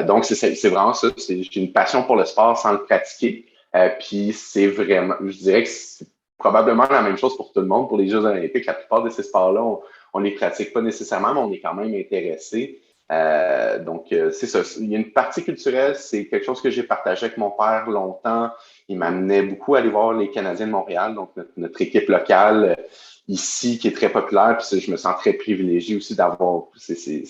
Donc, c'est vraiment ça. J'ai une passion pour le sport sans le pratiquer. Puis c'est vraiment, je dirais que c'est probablement la même chose pour tout le monde. Pour les Jeux olympiques, la plupart de ces sports-là, on les pratique pas nécessairement, mais on est quand même intéressé. Donc, c'est ça. Il y a une partie culturelle, c'est quelque chose que j'ai partagé avec mon père longtemps. Il m'amenait beaucoup à aller voir les Canadiens de Montréal, donc notre équipe locale ici, qui est très populaire. Puis je me sens très privilégié aussi d'avoir. C'est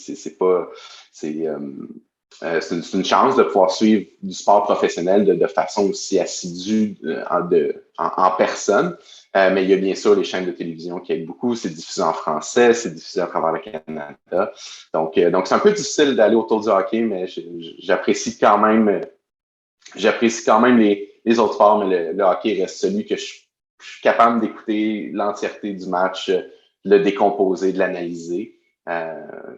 une chance de pouvoir suivre du sport professionnel de façon aussi assidue en personne. Mais il y a bien sûr les chaînes de télévision qui aident beaucoup. C'est diffusé en français, c'est diffusé à travers le Canada. Donc c'est un peu difficile d'aller autour du hockey, mais j'apprécie quand même les autres sports, mais le hockey reste celui que je suis capable d'écouter l'entièreté du match, de le décomposer, de l'analyser.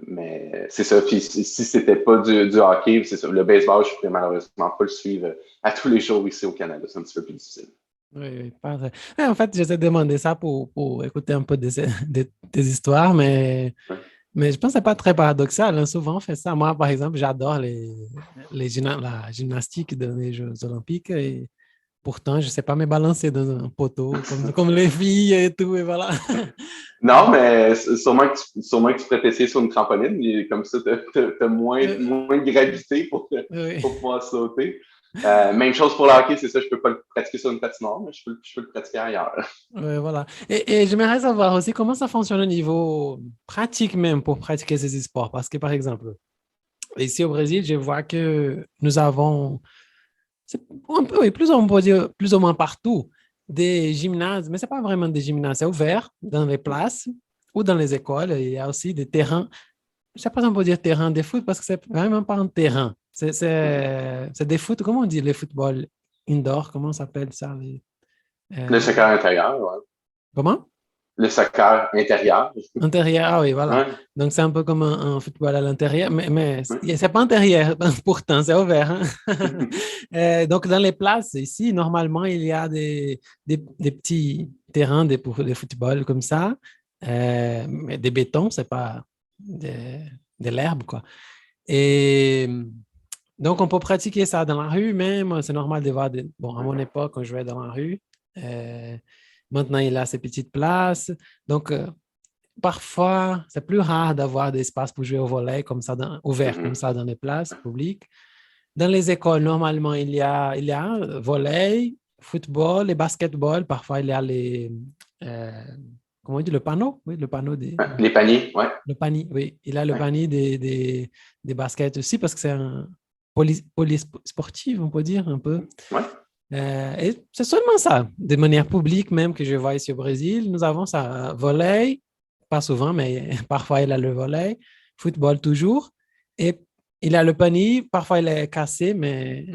Mais c'est ça. Puis si c'était pas du hockey, c'est ça. Le baseball, je pourrais malheureusement pas le suivre à tous les jours ici au Canada. C'est un petit peu plus difficile. Oui, parfait. En fait, je t'ai demandé ça pour écouter un peu des histoires, Ouais. mais je pense que c'est pas très paradoxal, hein. Souvent, on fait ça. Moi, par exemple, j'adore la gymnastique dans les Jeux olympiques et pourtant, je ne sais pas me balancer dans un poteau comme les filles et tout, et voilà. Non, mais sûrement que tu pourrais essayer sur une trampoline. Et comme ça, tu as moins de gravité pour Oui. pouvoir sauter. Même chose pour le hockey, c'est ça. Je peux pas le pratiquer sur une patinoire, mais je peux le pratiquer ailleurs. Oui, voilà. Et j'aimerais savoir aussi comment ça fonctionne au niveau pratique même pour pratiquer ces sports. Parce que, par exemple, ici au Brésil, je vois que nous avons, oui, on peut dire plus ou moins partout, des gymnases, mais ce n'est pas vraiment des gymnases, c'est ouvert dans les places ou dans les écoles. Il y a aussi des terrains, je ne sais pas si on peut dire terrain de foot parce que c'est vraiment pas un terrain. C'est des foot, comment on dit les footballs indoor, comment ça s'appelle ça? Le soccer intérieur, ouais. Comment? Le soccer intérieur. Intérieur, ah oui, voilà. Ouais. Donc, c'est un peu comme un football à l'intérieur, mais Ouais. c'est pas intérieur, pourtant, c'est ouvert, hein. Donc, dans les places, ici, normalement, il y a des petits terrains pour le football comme ça, mais des bétons, c'est pas de l'herbe, quoi. Et donc, on peut pratiquer ça dans la rue même. C'est normal de voir, bon, à mon époque, quand je jouais dans la rue, euh, maintenant, il a ces petites places. Donc, parfois, c'est plus rare d'avoir des espaces pour jouer au volley comme ça, ouvert comme ça dans les places publiques. Dans les écoles, normalement, il y a volley, football et basketball. Parfois, il y a comment on dit, le panneau? Oui, le panneau des... Les paniers, ouais. Le panier, oui. Il a le panier des baskets aussi parce que c'est un polysportif, on peut dire un peu. Ouais. Et c'est seulement ça, de manière publique même que je vois ici au Brésil. Nous avons ça, volley, pas souvent, mais parfois il a le volley, football toujours. Et il a le panier, parfois il est cassé, mais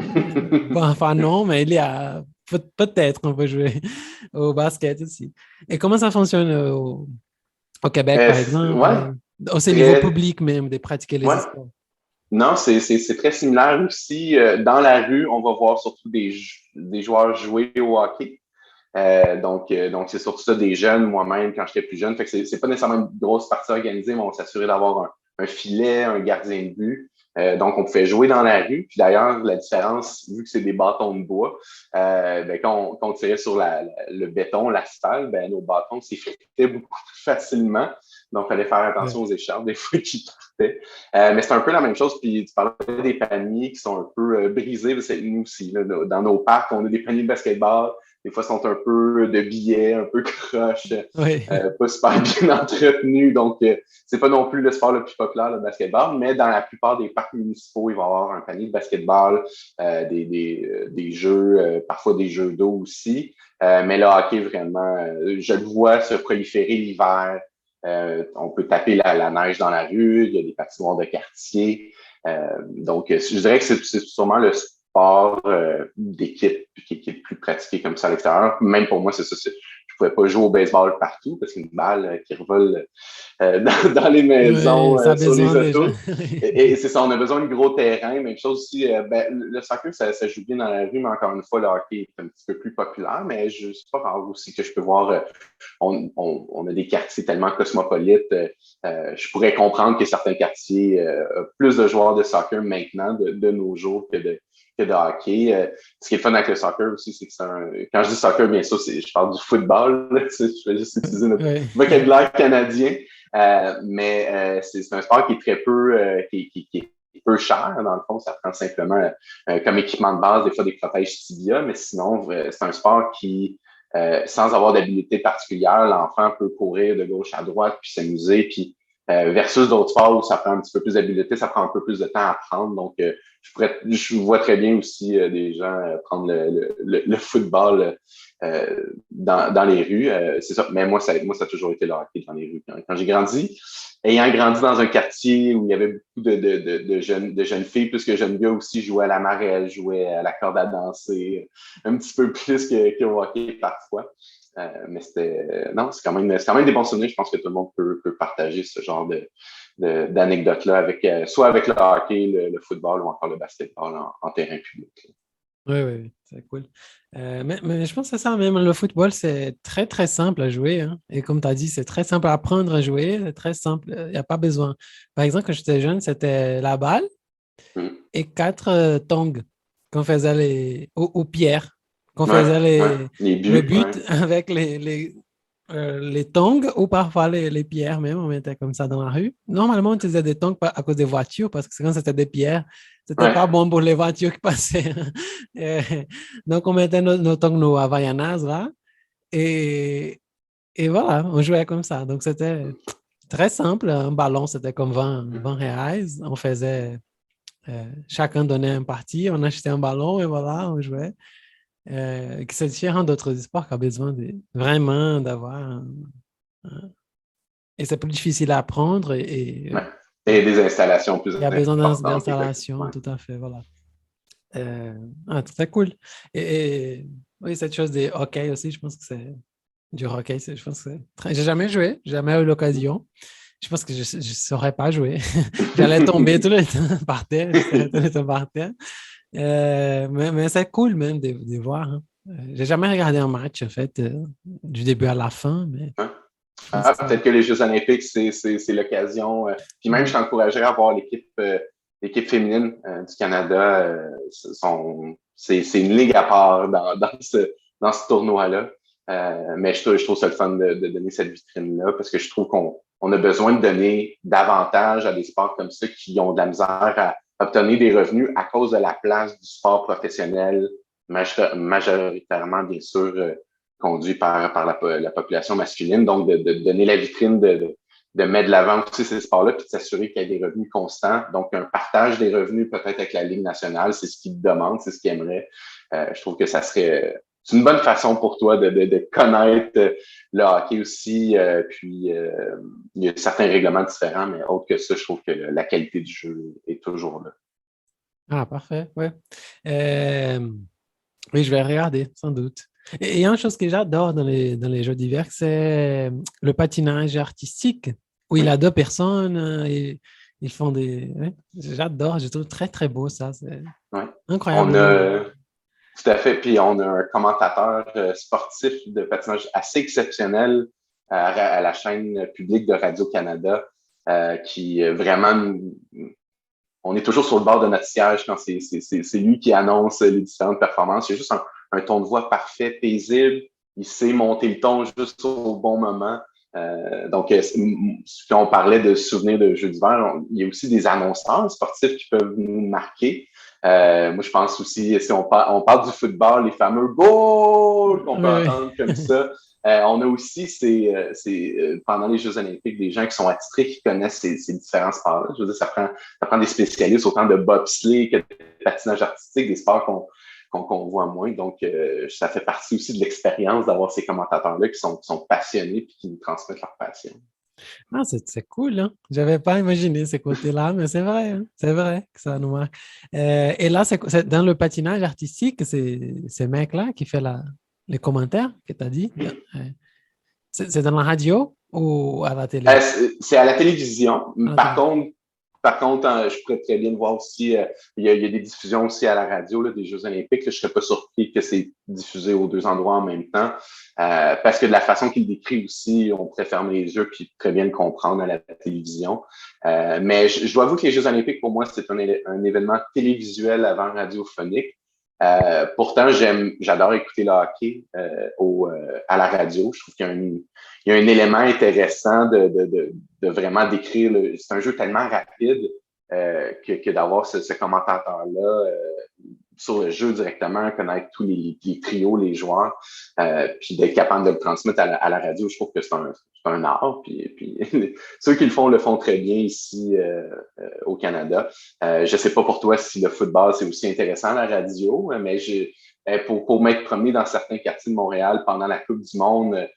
bon, enfin non, mais il y a peut-être on peut jouer au basket aussi. Et comment ça fonctionne au Québec, par exemple, Ouais. au niveau public même, de pratiquer les Ouais. sports? Non, c'est très similaire aussi. Dans la rue, on va voir surtout des joueurs jouer au hockey. Donc c'est surtout ça des jeunes, moi-même, quand j'étais plus jeune. Fait que c'est pas nécessairement une grosse partie organisée, mais on s'assurait d'avoir un filet, un gardien de but. Donc, on pouvait jouer dans la rue. Puis d'ailleurs, la différence, vu que c'est des bâtons de bois, quand on tirait sur le béton, l'asphalte, nos bâtons s'effritaient beaucoup plus facilement. Donc, il fallait faire attention aux écharpes des fois qui partaient. Mais c'est un peu la même chose. Puis, tu parlais des paniers qui sont un peu brisés. C'est nous aussi. Là, dans nos parcs, on a des paniers de basketball. Des fois, ils sont un peu de billets, un peu croches, Oui. pas super bien entretenus. Donc, c'est pas non plus le sport le plus populaire, le basketball, mais dans la plupart des parcs municipaux, il va y avoir un panier de basketball, des jeux, parfois des jeux d'eau aussi. Mais le hockey, vraiment, je le vois se proliférer l'hiver. On peut taper la neige dans la rue, il y a des patinoires de quartier. Donc, je dirais que c'est sûrement le sport d'équipe qui est le plus pratiqué comme ça à l'extérieur. Même pour moi, c'est ça. Je pouvais pas jouer au baseball partout parce qu'une balle qui revole dans les maisons, Oui, ça a sur les besoin des gens. autos. Et c'est ça, on a besoin de gros terrains. Même chose aussi, le soccer, ça joue bien dans la rue, mais encore une fois, le hockey est un petit peu plus populaire. Mais c'est pas rare aussi que je peux voir, on a des quartiers tellement cosmopolites. Je pourrais comprendre que certains quartiers ont plus de joueurs de soccer maintenant, de nos jours, que de hockey. Ce qui est fun avec le soccer aussi, c'est que quand je dis soccer, bien sûr, je parle du football. Là, je vais juste utiliser notre vocabulaire canadien. Mais c'est un sport qui est très peu, qui est peu cher, dans le fond. Ça prend simplement comme équipement de base, des fois des protèges tibia, mais sinon, c'est un sport qui, sans avoir d'habilité particulière, l'enfant peut courir de gauche à droite, puis s'amuser, puis versus d'autres sports où ça prend un petit peu plus d'habileté, ça prend un peu plus de temps à apprendre. Donc, je vois très bien aussi des gens prendre le football dans les rues. C'est ça. Mais moi, ça a toujours été le hockey dans les rues. Quand j'ai grandi, ayant grandi dans un quartier où il y avait beaucoup de jeunes filles, plus que jeunes gars aussi, jouaient à la marelle, jouaient à la corde à danser, un petit peu plus qu'au hockey parfois. Mais non, c'est quand même des bons souvenirs. Je pense que tout le monde peut partager ce genre d'anecdotes-là soit avec le hockey, le football ou encore le basketball en terrain public. Oui, c'est cool. Mais je pense que c'est ça même. Le football, c'est très, très simple à jouer. Hein. Et comme tu as dit, c'est très simple à apprendre à jouer. C'est très simple. Il n'y a pas besoin. Par exemple, quand j'étais jeune, c'était la balle et 4 tongs qu'on faisait aux pierres. Qu'on faisait les buts, le but avec les tongs ou parfois les pierres même, on mettait comme ça dans la rue. Normalement, on utilisait des tongs à cause des voitures parce que quand c'était des pierres, c'était pas bon pour les voitures qui passaient. Donc, on mettait nos tongs, nos Havaianas là et voilà, on jouait comme ça. Donc, c'était très simple. Un ballon, c'était comme 20 reais. On faisait, chacun donnait un parti, on achetait un ballon et voilà, on jouait. C'est différent d'autres sports qui ont besoin vraiment d'avoir et c'est plus difficile à apprendre et des installations plus il y a besoin importantes. d'installations, tout à fait, voilà. C'est cool. Et oui, cette chose des hockey aussi, je pense que c'est du hockey, je pense que j'ai jamais joué, j'ai jamais eu l'occasion. Je pense que je ne saurais pas jouer. J'allais tomber tout le temps par terre, mais c'est cool même de voir. Hein. J'ai jamais regardé un match, en fait, du début à la fin, mais... Peut-être que les Jeux olympiques, c'est l'occasion. Puis même, je t'encouragerais à voir l'équipe féminine du Canada. C'est une ligue à part dans ce tournoi-là. Mais je trouve ça le fun de donner cette vitrine-là parce que je trouve qu'on a besoin de donner davantage à des sports comme ça qui ont de la misère à obtenir des revenus à cause de la place du sport professionnel, majoritairement, bien sûr, conduit par la population masculine. Donc, de donner la vitrine, de mettre de l'avant aussi ces sports-là, puis de s'assurer qu'il y a des revenus constants. Donc, un partage des revenus peut-être avec la Ligue nationale, c'est ce qu'ils demandent, c'est ce qu'ils aimeraient. Je trouve que ça serait... C'est une bonne façon pour toi de connaître le hockey aussi. Puis, il y a certains règlements différents, mais autre que ça, je trouve que la qualité du jeu est toujours là. Ah, parfait, oui. Oui, je vais regarder, sans doute. Et il y a une chose que j'adore dans les jeux d'hiver, c'est le patinage artistique, où il y a 2 personnes et ils font des... Ouais, j'adore, je trouve très, très beau ça. C'est incroyable. Tout à fait. Puis on a un commentateur sportif de patinage assez exceptionnel à la chaîne publique de Radio-Canada qui vraiment... On est toujours sur le bord de notre siège quand c'est lui qui annonce les différentes performances. Il y a juste un ton de voix parfait, paisible. Il sait monter le ton juste au bon moment. Si on parlait de souvenirs de jeux d'hiver, il y a aussi des annonceurs sportifs qui peuvent nous marquer. Moi, je pense aussi, si on parle du football, les fameux goals qu'on peut Oui, entendre comme ça. On a aussi pendant les Jeux olympiques des gens qui sont attitrés, qui connaissent ces différents sports-là. Je veux dire, ça prend des spécialistes autant de bobsleigh que de patinage artistique, des sports qu'on voit moins. Donc, ça fait partie aussi de l'expérience d'avoir ces commentateurs-là qui sont passionnés et qui nous transmettent leur passion. Ah, c'est cool, hein? Je n'avais pas imaginé ce côté-là, mais c'est vrai, hein? C'est vrai que ça nous marque. Et là, c'est dans le patinage artistique, c'est ce mec-là qui fait les commentaires que tu as dit. C'est dans la radio ou à la télé? C'est à la télévision. À la Par contre, je pourrais très bien le voir aussi. Il y a des diffusions aussi à la radio là, des Jeux olympiques. Là, je ne serais pas surpris que c'est diffusé aux deux endroits en même temps. Parce que de la façon qu'il décrit aussi, on pourrait fermer les yeux puis très bien le comprendre à la télévision. Mais je dois avouer que les Jeux olympiques, pour moi, c'est un événement télévisuel avant radiophonique. Pourtant, j'adore écouter le hockey à la radio. Je trouve qu'il y a un élément intéressant de vraiment décrire. C'est un jeu tellement rapide que d'avoir ce commentateur-là sur le jeu directement, connaître tous les trios, les joueurs, puis d'être capable de le transmettre à la radio, je trouve que c'est un art. Puis ceux qui le font très bien ici au Canada. Je sais pas pour toi si le football, c'est aussi intéressant à la radio, mais pour m'être promené dans certains quartiers de Montréal pendant la Coupe du Monde,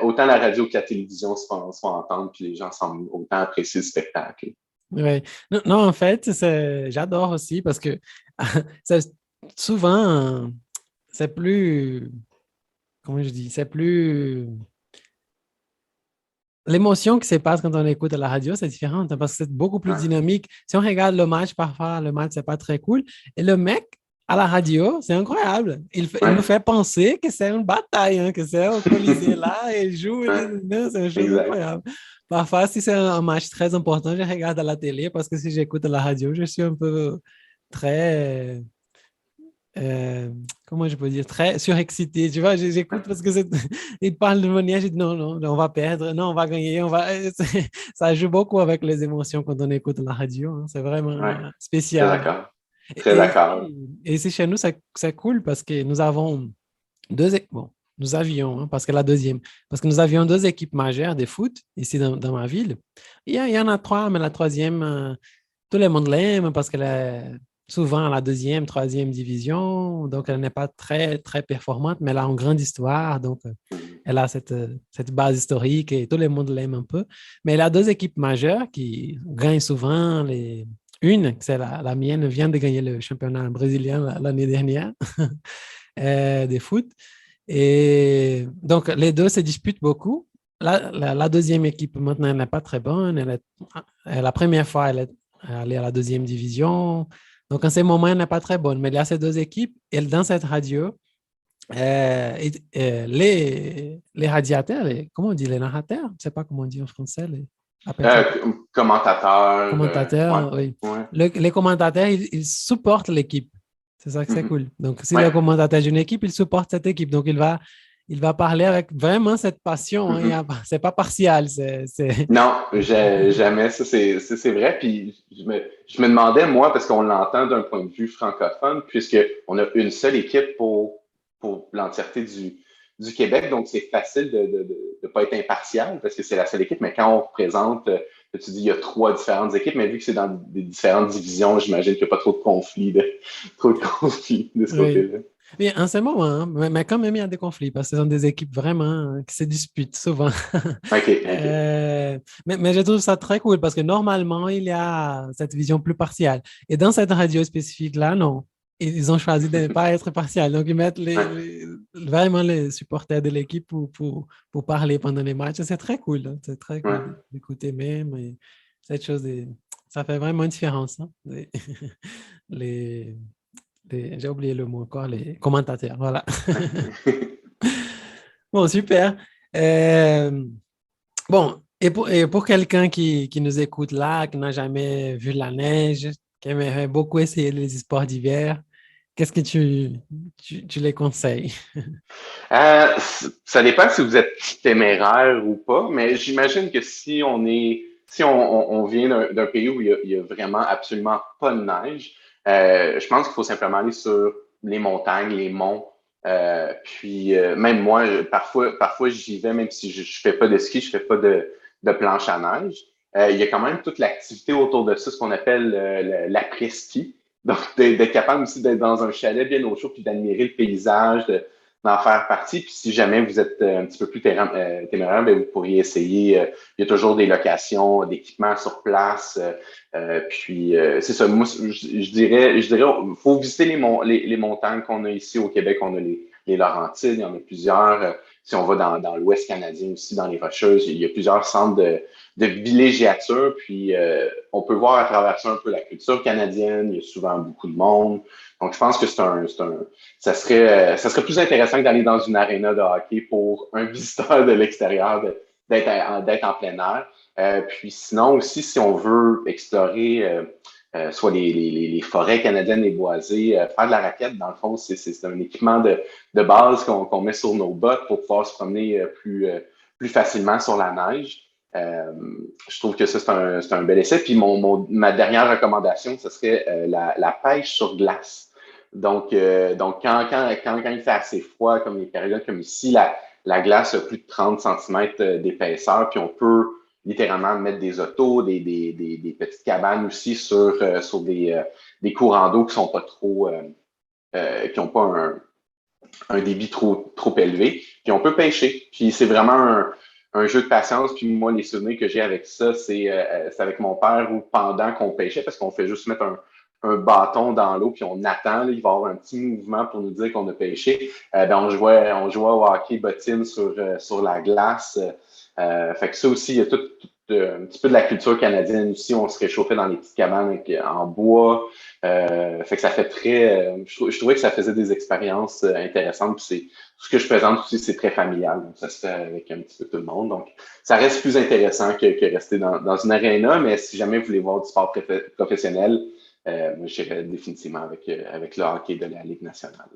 autant la radio que la télévision se font entendre, puis les gens semblent autant apprécier le spectacle. Oui. Non, en fait, j'adore aussi parce que souvent, c'est plus, comment je dis, c'est plus... L'émotion qui se passe quand on écoute à la radio, c'est différent hein, parce que c'est beaucoup plus dynamique. Si on regarde le match, parfois, le match, c'est pas très cool. Et le mec, à la radio, c'est incroyable. Il nous fait penser que c'est une bataille, hein, que c'est au Colisée là, et il joue. C'est une chose incroyable. Parfois, si c'est un match très important, je regarde à la télé parce que si j'écoute à la radio, je suis un peu très... comment je peux dire, très surexcité. Tu vois, j'écoute parce que il parle de manière, je dis non, on va perdre, non, on va gagner, ça joue beaucoup avec les émotions quand on écoute la radio. Hein. C'est vraiment spécial. Très d'accord. Très d'accord. Et ici chez nous, c'est cool parce que nous avons nous avions, hein, parce que nous avions deux équipes majeures de foot ici dans ma ville. Il y en a trois, mais la troisième, tout le monde l'aime parce qu'elle est souvent à la deuxième, troisième division, donc elle n'est pas très, très performante, mais elle a une grande histoire, donc elle a cette base historique et tout le monde l'aime un peu. Mais elle a deux équipes majeures qui gagnent souvent. C'est la mienne, vient de gagner le championnat brésilien l'année dernière de foot. Et donc, les deux se disputent beaucoup. La deuxième équipe, maintenant, elle n'est pas très bonne. La première fois, elle est allée à la deuxième division. Donc, en ce moment, elle n'est pas très bonne. Mais il y a ces deux équipes. Et dans cette radio, les radiateurs, comment on dit, les narrateurs? Je ne sais pas comment on dit en français. Commentateurs. Oui. Ouais. Les commentateurs, ils supportent l'équipe. C'est ça que c'est cool. Donc, si le commentateur d'une équipe, il supporte cette équipe. Donc, il va parler avec vraiment cette passion. Hein. C'est pas partial. Non, jamais. Ça, c'est vrai. Puis, je me demandais, moi, parce qu'on l'entend d'un point de vue francophone, puisqu'on a une seule équipe pour l'entièreté du Québec. Donc, c'est facile de ne pas être impartial parce que c'est la seule équipe. Mais quand on représente, tu dis, il y a trois différentes équipes, mais vu que c'est dans des différentes divisions, j'imagine qu'il n'y a pas trop de conflits de ce côté-là. Oui, en ce moment, hein, mais quand même, il y a des conflits parce que ce sont des équipes vraiment qui se disputent souvent. OK. Mais je trouve ça très cool parce que normalement, il y a cette vision plus partielle. Et dans cette radio spécifique-là, non. Ils ont choisi de ne pas être partiels. Donc, ils mettent vraiment les supporters de l'équipe pour parler pendant les matchs. C'est très cool. Hein. C'est très cool d'écouter même. Et cette chose, ça fait vraiment une différence. Hein. J'ai oublié le mot encore, les commentateurs. Voilà. Bon, super. Bon, et pour quelqu'un qui nous écoute là, qui n'a jamais vu la neige, qui aimerait beaucoup essayer les sports d'hiver, Qu'est-ce que tu les conseilles? Ça dépend si vous êtes téméraire ou pas, mais j'imagine que si on vient d'un pays où il y a vraiment absolument pas de neige, je pense qu'il faut simplement aller sur les montagnes, les monts. Puis même moi, parfois j'y vais, même si je fais pas de ski, je fais pas de planche à neige. Il y a quand même toute l'activité autour de ça, ce qu'on appelle l'après-ski. Donc, d'être capable aussi d'être dans un chalet bien au chaud, puis d'admirer le paysage, d'en faire partie. Puis si jamais vous êtes un petit peu plus téméraire, ben, vous pourriez essayer. Il y a toujours des locations d'équipements sur place. Puis c'est ça. Moi, je dirais, faut visiter les montagnes qu'on a ici au Québec. On a les Laurentides, il y en a plusieurs. Si on va dans l'Ouest canadien aussi, dans les Rocheuses, il y a plusieurs centres de villégiature. Puis on peut voir à travers ça un peu la culture canadienne. Il y a souvent beaucoup de monde. Donc, je pense que ça serait plus intéressant que d'aller dans une aréna de hockey pour un visiteur de l'extérieur, d'être en plein air. Puis sinon aussi, si on veut explorer soit les forêts canadiennes, les boisées, faire de la raquette, dans le fond, c'est un équipement de base qu'on met sur nos bottes pour pouvoir se promener plus facilement sur la neige. Je trouve que ça, c'est un bel essai. Puis ma dernière recommandation, ce serait la pêche sur glace. Donc quand il fait assez froid, comme les périodes comme ici, la glace a plus de 30 centimètres d'épaisseur, puis on peut littéralement mettre des autos, des petites cabanes aussi sur des courants d'eau qui sont pas trop, qui n'ont pas un débit trop élevé. Puis on peut pêcher. Puis c'est vraiment un jeu de patience. Puis moi, les souvenirs que j'ai avec ça, c'est avec mon père ou pendant qu'on pêchait, parce qu'on fait juste mettre un bâton dans l'eau, puis on attend. Là, il va y avoir un petit mouvement pour nous dire qu'on a pêché. Ben on jouait au hockey bottine sur la glace. Fait que ça aussi, il y a tout un petit peu de la culture canadienne aussi. On se réchauffait dans les petites cabanes en bois. Fait que ça fait je trouvais que ça faisait des expériences intéressantes. Puis ce que je présente aussi, c'est très familial. Donc, ça se fait avec un petit peu tout le monde. Donc, ça reste plus intéressant que rester dans une aréna. Mais si jamais vous voulez voir du sport professionnel, moi, j'irais définitivement avec le hockey de la Ligue nationale.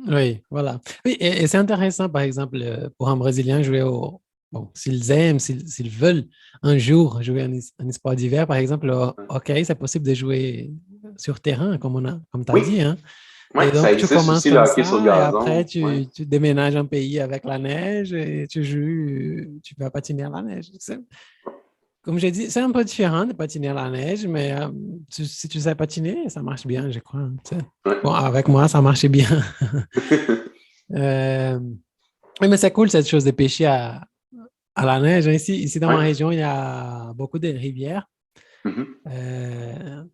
Oui, voilà. Oui, et c'est intéressant, par exemple, pour un Brésilien jouer Bon, s'ils aiment, s'ils veulent un jour jouer un sport d'hiver, par exemple, au hockey, c'est possible de jouer sur terrain, comme tu as Oui, dit, hein? oui, Et ça donc, tu existe commences aussi le comme hockey sur ça, et après, gazon. Ouais. tu déménages un pays avec la neige et tu joues, tu vas patiner à la neige. Comme j'ai dit, c'est un peu différent de patiner à la neige, mais si tu sais patiner, ça marche bien, je crois. Tu sais. Ouais. Bon, avec moi, ça marchait bien. Oui, mais c'est cool cette chose de pêcher à la neige. Ici, dans ma Ouais. région, il y a beaucoup de rivières.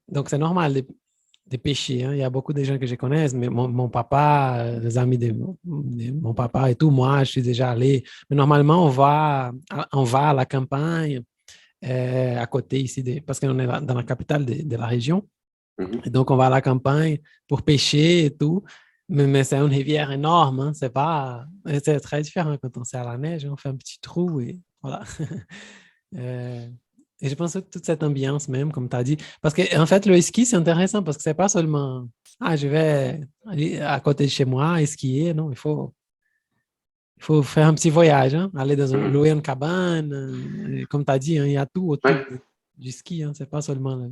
Donc, c'est normal de pêcher. Hein. Il y a beaucoup de gens que je connais, mais mon papa, les amis de mon papa et tout, moi, je suis déjà allé. Mais normalement, on va à la campagne à côté ici, parce qu'on est dans la capitale de la région. Et donc, on va à la campagne pour pêcher et tout. Mais c'est une rivière énorme. Hein. C'est très différent quand on est à la neige. On fait un petit trou et voilà. Et je pense que toute cette ambiance même, comme tu as dit, parce qu'en fait, le ski, c'est intéressant parce que c'est pas seulement, je vais aller à côté de chez moi et skier. Non, il faut faire un petit voyage, hein, aller louer une cabane. Comme tu as dit, hein, il y a tout autour Ouais. du ski. Hein, c'est pas seulement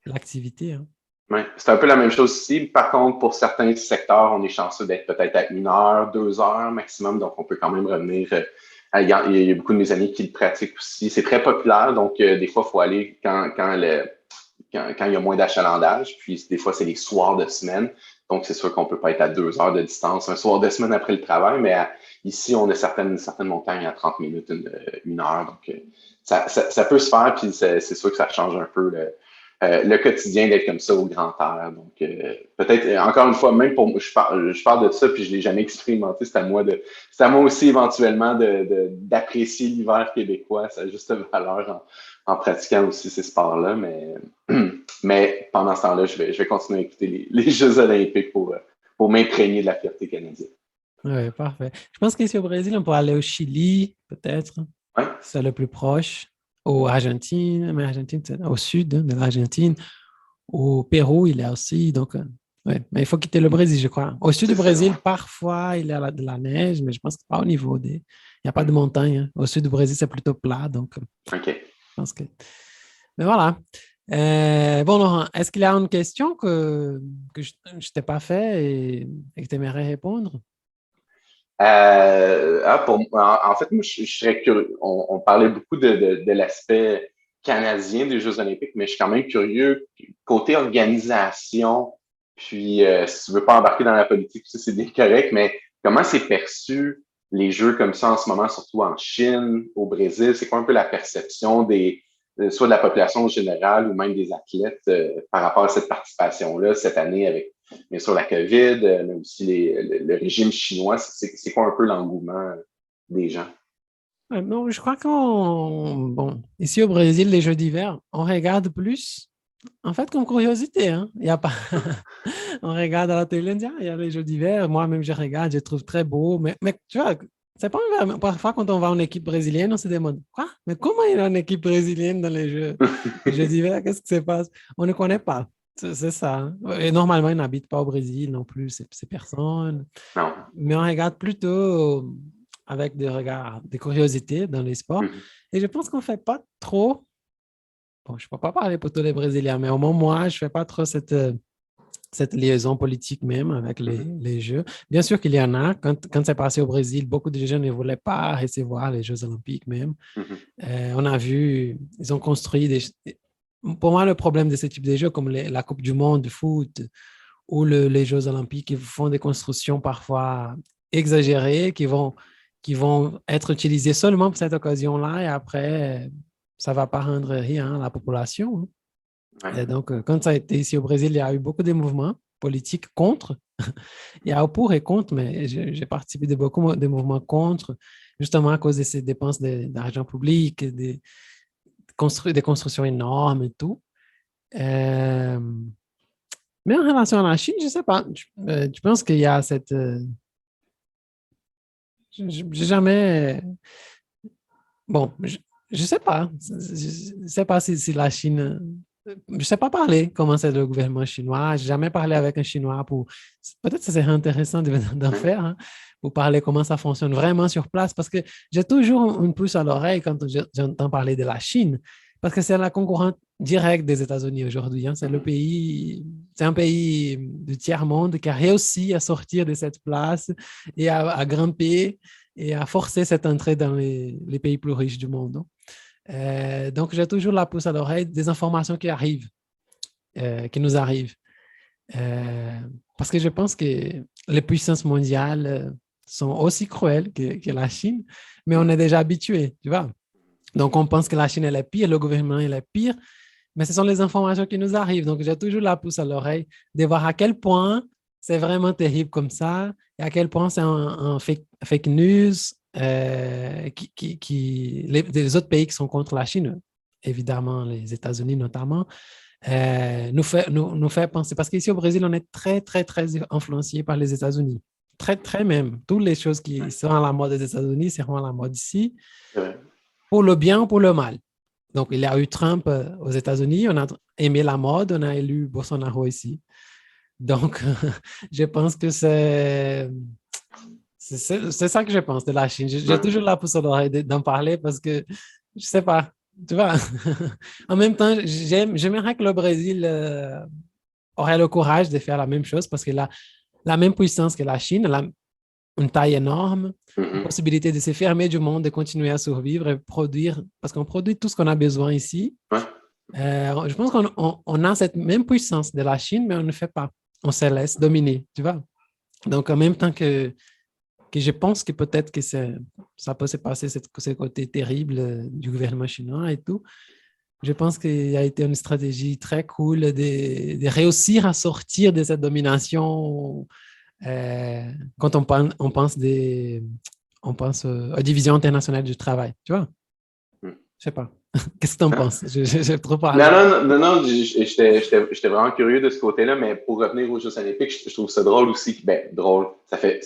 l'activité. Hein. Ouais. C'est un peu la même chose ici. Par contre, pour certains secteurs, on est chanceux d'être peut-être à 1 heure, 2 heures maximum. Donc, on peut quand même revenir. Il y a beaucoup de mes amis qui le pratiquent aussi. C'est très populaire. Donc, des fois, il faut aller quand il y a moins d'achalandage. Puis, des fois, c'est les soirs de semaine. Donc, c'est sûr qu'on peut pas être à 2 heures de distance un soir de semaine après le travail. Mais ici, on a certaines montagnes à 30 minutes, 1 heure. Donc, ça peut se faire. Puis, c'est sûr que ça change un peu le quotidien d'être comme ça au grand air. Donc, peut-être, encore une fois, même pour moi, je parle de ça, puis je ne l'ai jamais expérimenté. C'est à moi aussi éventuellement d'apprécier l'hiver québécois, sa juste valeur en pratiquant aussi ces sports-là. Mais pendant ce temps-là, je vais continuer à écouter les Jeux olympiques pour m'imprégner de la fierté canadienne. Oui, parfait. Je pense qu'ici au Brésil, on pourrait aller au Chili, peut-être. Ouais. C'est le plus proche. Au Argentine, mais Argentine, c'est au sud de l'Argentine. Au Pérou, il y a aussi. Donc, Ouais, mais il faut quitter le Brésil, je crois. Au sud C'est du ça, Brésil, ouais. parfois, il y a de la neige, mais je pense que pas au niveau des. Il n'y a pas de montagne, hein. Au sud du Brésil, c'est plutôt plat, donc OK. je pense que. Mais voilà. Bon, Laurent, est-ce qu'il y a une question que je ne t'ai pas fait et que tu aimerais répondre? En fait, moi, je serais curieux. On parlait beaucoup de l'aspect canadien des Jeux olympiques, mais je suis quand même curieux. Côté organisation, puis si tu veux pas embarquer dans la politique, ça, c'est bien correct, mais comment c'est perçu les Jeux comme ça en ce moment, surtout en Chine, au Brésil? C'est quoi un peu la perception soit de la population générale ou même des athlètes par rapport à cette participation-là cette année avec bien sûr la COVID, mais aussi le régime chinois? C'est quoi un peu l'engouement des gens? Ouais, non, je crois bon, ici au Brésil, les Jeux d'hiver, on regarde plus, en fait, comme curiosité, hein. Il y a pas, on regarde à la télé, on dit, ah, il y a les Jeux d'hiver. Moi-même, je regarde, je trouve très beau. Mais tu vois, c'est pas parfois quand on va en équipe brésilienne, on se demande, quoi? Mais comment il y a une équipe brésilienne dans les Jeux d'hiver? Qu'est-ce qui se passe? On ne connaît pas. C'est ça, hein. Et normalement, ils n'habitent pas au Brésil non plus, ces personnes. Non. Mais on regarde plutôt avec des regards, des curiosités dans les sports. Mhm. Et je pense qu'on ne fait pas trop. Bon, je ne peux pas parler pour tous les Brésiliens, mais au moins, moi, je ne fais pas trop cette liaison politique même avec Mhm. les Jeux. Bien sûr qu'il y en a. Quand c'est passé au Brésil, beaucoup de gens ne voulaient pas recevoir les Jeux olympiques même. Mhm. On a vu, ils ont construit des. Pour moi, le problème de ce type de jeux, comme la Coupe du Monde de foot ou les Jeux olympiques, ils font des constructions parfois exagérées qui vont être utilisées seulement pour cette occasion-là et après, ça ne va pas rendre rien à la population, hein. Ouais. Et donc, quand ça a été ici au Brésil, il y a eu beaucoup de mouvements politiques contre. Il y a pour et contre, mais j'ai participé de beaucoup de mouvements contre, justement à cause de ces dépenses d'argent public, des constructions énormes et tout. Euh, mais en relation à la Chine, je ne sais pas. Tu penses qu'il y a cette. J'ai jamais. Bon, je ne sais pas. Je ne sais pas si la Chine. Je ne sais pas parler comment c'est le gouvernement chinois. Je n'ai jamais parlé avec un Chinois pour. Peut-être que ça serait intéressant d'en Ouais. faire, hein, pour parler comment ça fonctionne vraiment sur place parce que j'ai toujours une puce à l'oreille quand j'entends parler de la Chine parce que c'est la concurrente directe des États-Unis aujourd'hui, hein. Mhm. C'est un pays du tiers-monde qui a réussi à sortir de cette place et à grimper et à forcer cette entrée dans les pays plus riches du monde, hein. Donc, j'ai toujours la puce à l'oreille des informations qui nous arrivent. Euh, Parce que je pense que les puissances mondiales sont aussi cruelles que la Chine, mais on est déjà habitué, tu vois. Donc, on pense que la Chine est la pire, le gouvernement est le pire, mais ce sont les informations qui nous arrivent. Donc, j'ai toujours la puce à l'oreille de voir à quel point c'est vraiment terrible comme ça et à quel point c'est un fake news les autres pays qui sont contre la Chine, évidemment les États-Unis notamment, nous fait penser. Parce qu'ici au Brésil, on est très, très, très influencé par les États-Unis. Très, très même. Toutes les choses qui sont à la mode des États-Unis seront à la mode ici, C'est vrai. pour le bien ou pour le mal. Donc, il y a eu Trump aux États-Unis, on a aimé la mode, on a élu Bolsonaro ici. Donc, je pense que c'est ça que je pense de la Chine. J'ai Ouais. toujours la pousse à l'oreille d'en parler parce que je sais pas, tu vois. En même temps, j'aimerais que le Brésil aurait le courage de faire la même chose parce qu'il a la même puissance que la Chine, une taille énorme, une Mhm. possibilité de se fermer du monde, de continuer à survivre et produire, parce qu'on produit tout ce qu'on a besoin ici. Ouais. Je pense qu'on a cette même puissance de la Chine, mais on ne fait pas. On se laisse dominer, tu vois. Donc, en même temps que je pense que peut-être que ça peut se passer, ce côté terrible du gouvernement chinois et tout, je pense qu'il y a été une stratégie très cool de réussir à sortir de cette domination quand on pense aux divisions internationales du travail, tu vois? Mhm. Je sais pas. Qu'est-ce que tu en penses? J'ai trop Non, parlé. non, non, non, j'étais vraiment curieux de ce côté-là, mais pour revenir aux Jeux olympiques, je trouve ça drôle aussi. Ben, drôle, ça fait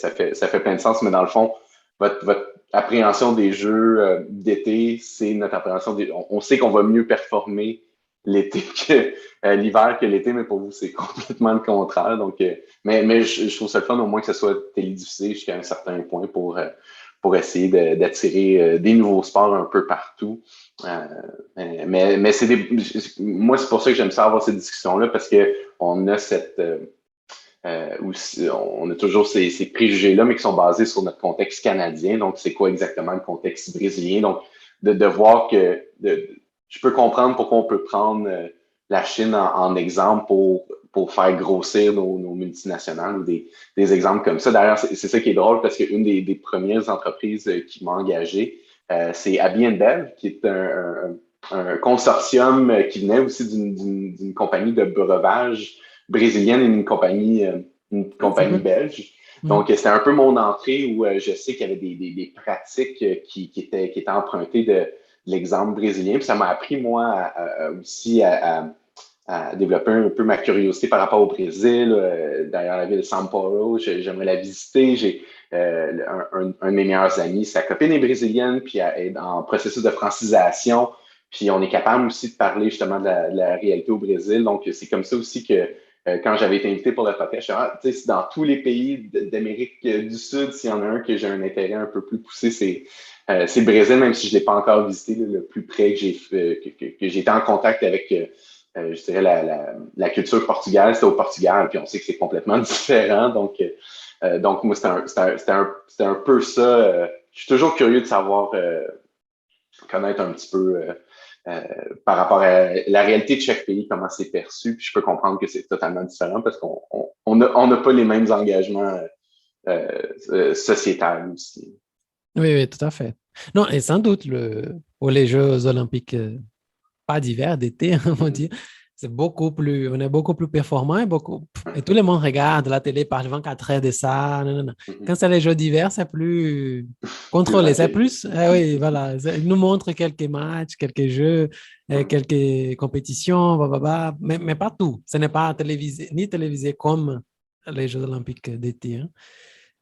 plein de sens, mais dans le fond, votre appréhension des Jeux d'été, c'est notre appréhension on sait qu'on va mieux performer l'été que l'hiver que l'été, mais pour vous, c'est complètement le contraire. Donc, mais je trouve ça le fun au moins que ce soit télédiffusé jusqu'à un certain point pour essayer d'attirer des nouveaux sports un peu partout. Mais moi, c'est pour ça que j'aime ça avoir ces discussions-là, parce que on a on a toujours ces préjugés-là, mais qui sont basés sur notre contexte canadien. Donc, c'est quoi exactement le contexte brésilien? Donc, de voir que je peux comprendre pourquoi on peut prendre la Chine en exemple pour faire grossir nos multinationales ou des exemples comme ça. D'ailleurs, c'est ça qui est drôle, parce qu'une des premières entreprises qui m'a engagé, c'est Abi InBev, qui est un consortium qui venait aussi d'une compagnie de breuvage brésilienne et une compagnie belge. Donc, c'était un peu mon entrée où je sais qu'il y avait des pratiques qui étaient empruntées de l'exemple brésilien. Puis ça m'a appris, moi, aussi à développer un peu ma curiosité par rapport au Brésil. D'ailleurs, la ville de São Paulo, j'aimerais la visiter. J'ai un de mes meilleurs amis, sa copine est brésilienne, puis elle est en processus de francisation. Puis on est capable aussi de parler justement de la réalité au Brésil. Donc, c'est comme ça aussi que quand j'avais été invité pour le podcast, je suis dans tous les pays d'Amérique du Sud, s'il y en a un que j'ai un intérêt un peu plus poussé, c'est le Brésil, même si je ne l'ai pas encore visité. Le plus près que j'ai été en contact avec, je dirais, la culture portugaise, c'était au Portugal, puis on sait que c'est complètement différent. Donc moi, c'était un peu ça. Je suis toujours curieux de savoir, connaître un petit peu par rapport à la réalité de chaque pays, comment c'est perçu. Puis je peux comprendre que c'est totalement différent parce qu'on n'a pas les mêmes engagements sociétals aussi. Oui, oui, tout à fait. Non, et sans doute, pour les Jeux olympiques, pas d'hiver, d'été, on va dire, on est beaucoup plus performant et tout le monde regarde la télé par 24 heures de ça. Non. Quand c'est les Jeux d'hiver, c'est plus contrôlé, c'est plus, oui, voilà, ils nous montrent quelques matchs, quelques jeux, quelques compétitions, mais pas tout. Ce n'est pas télévisé comme les Jeux olympiques d'été.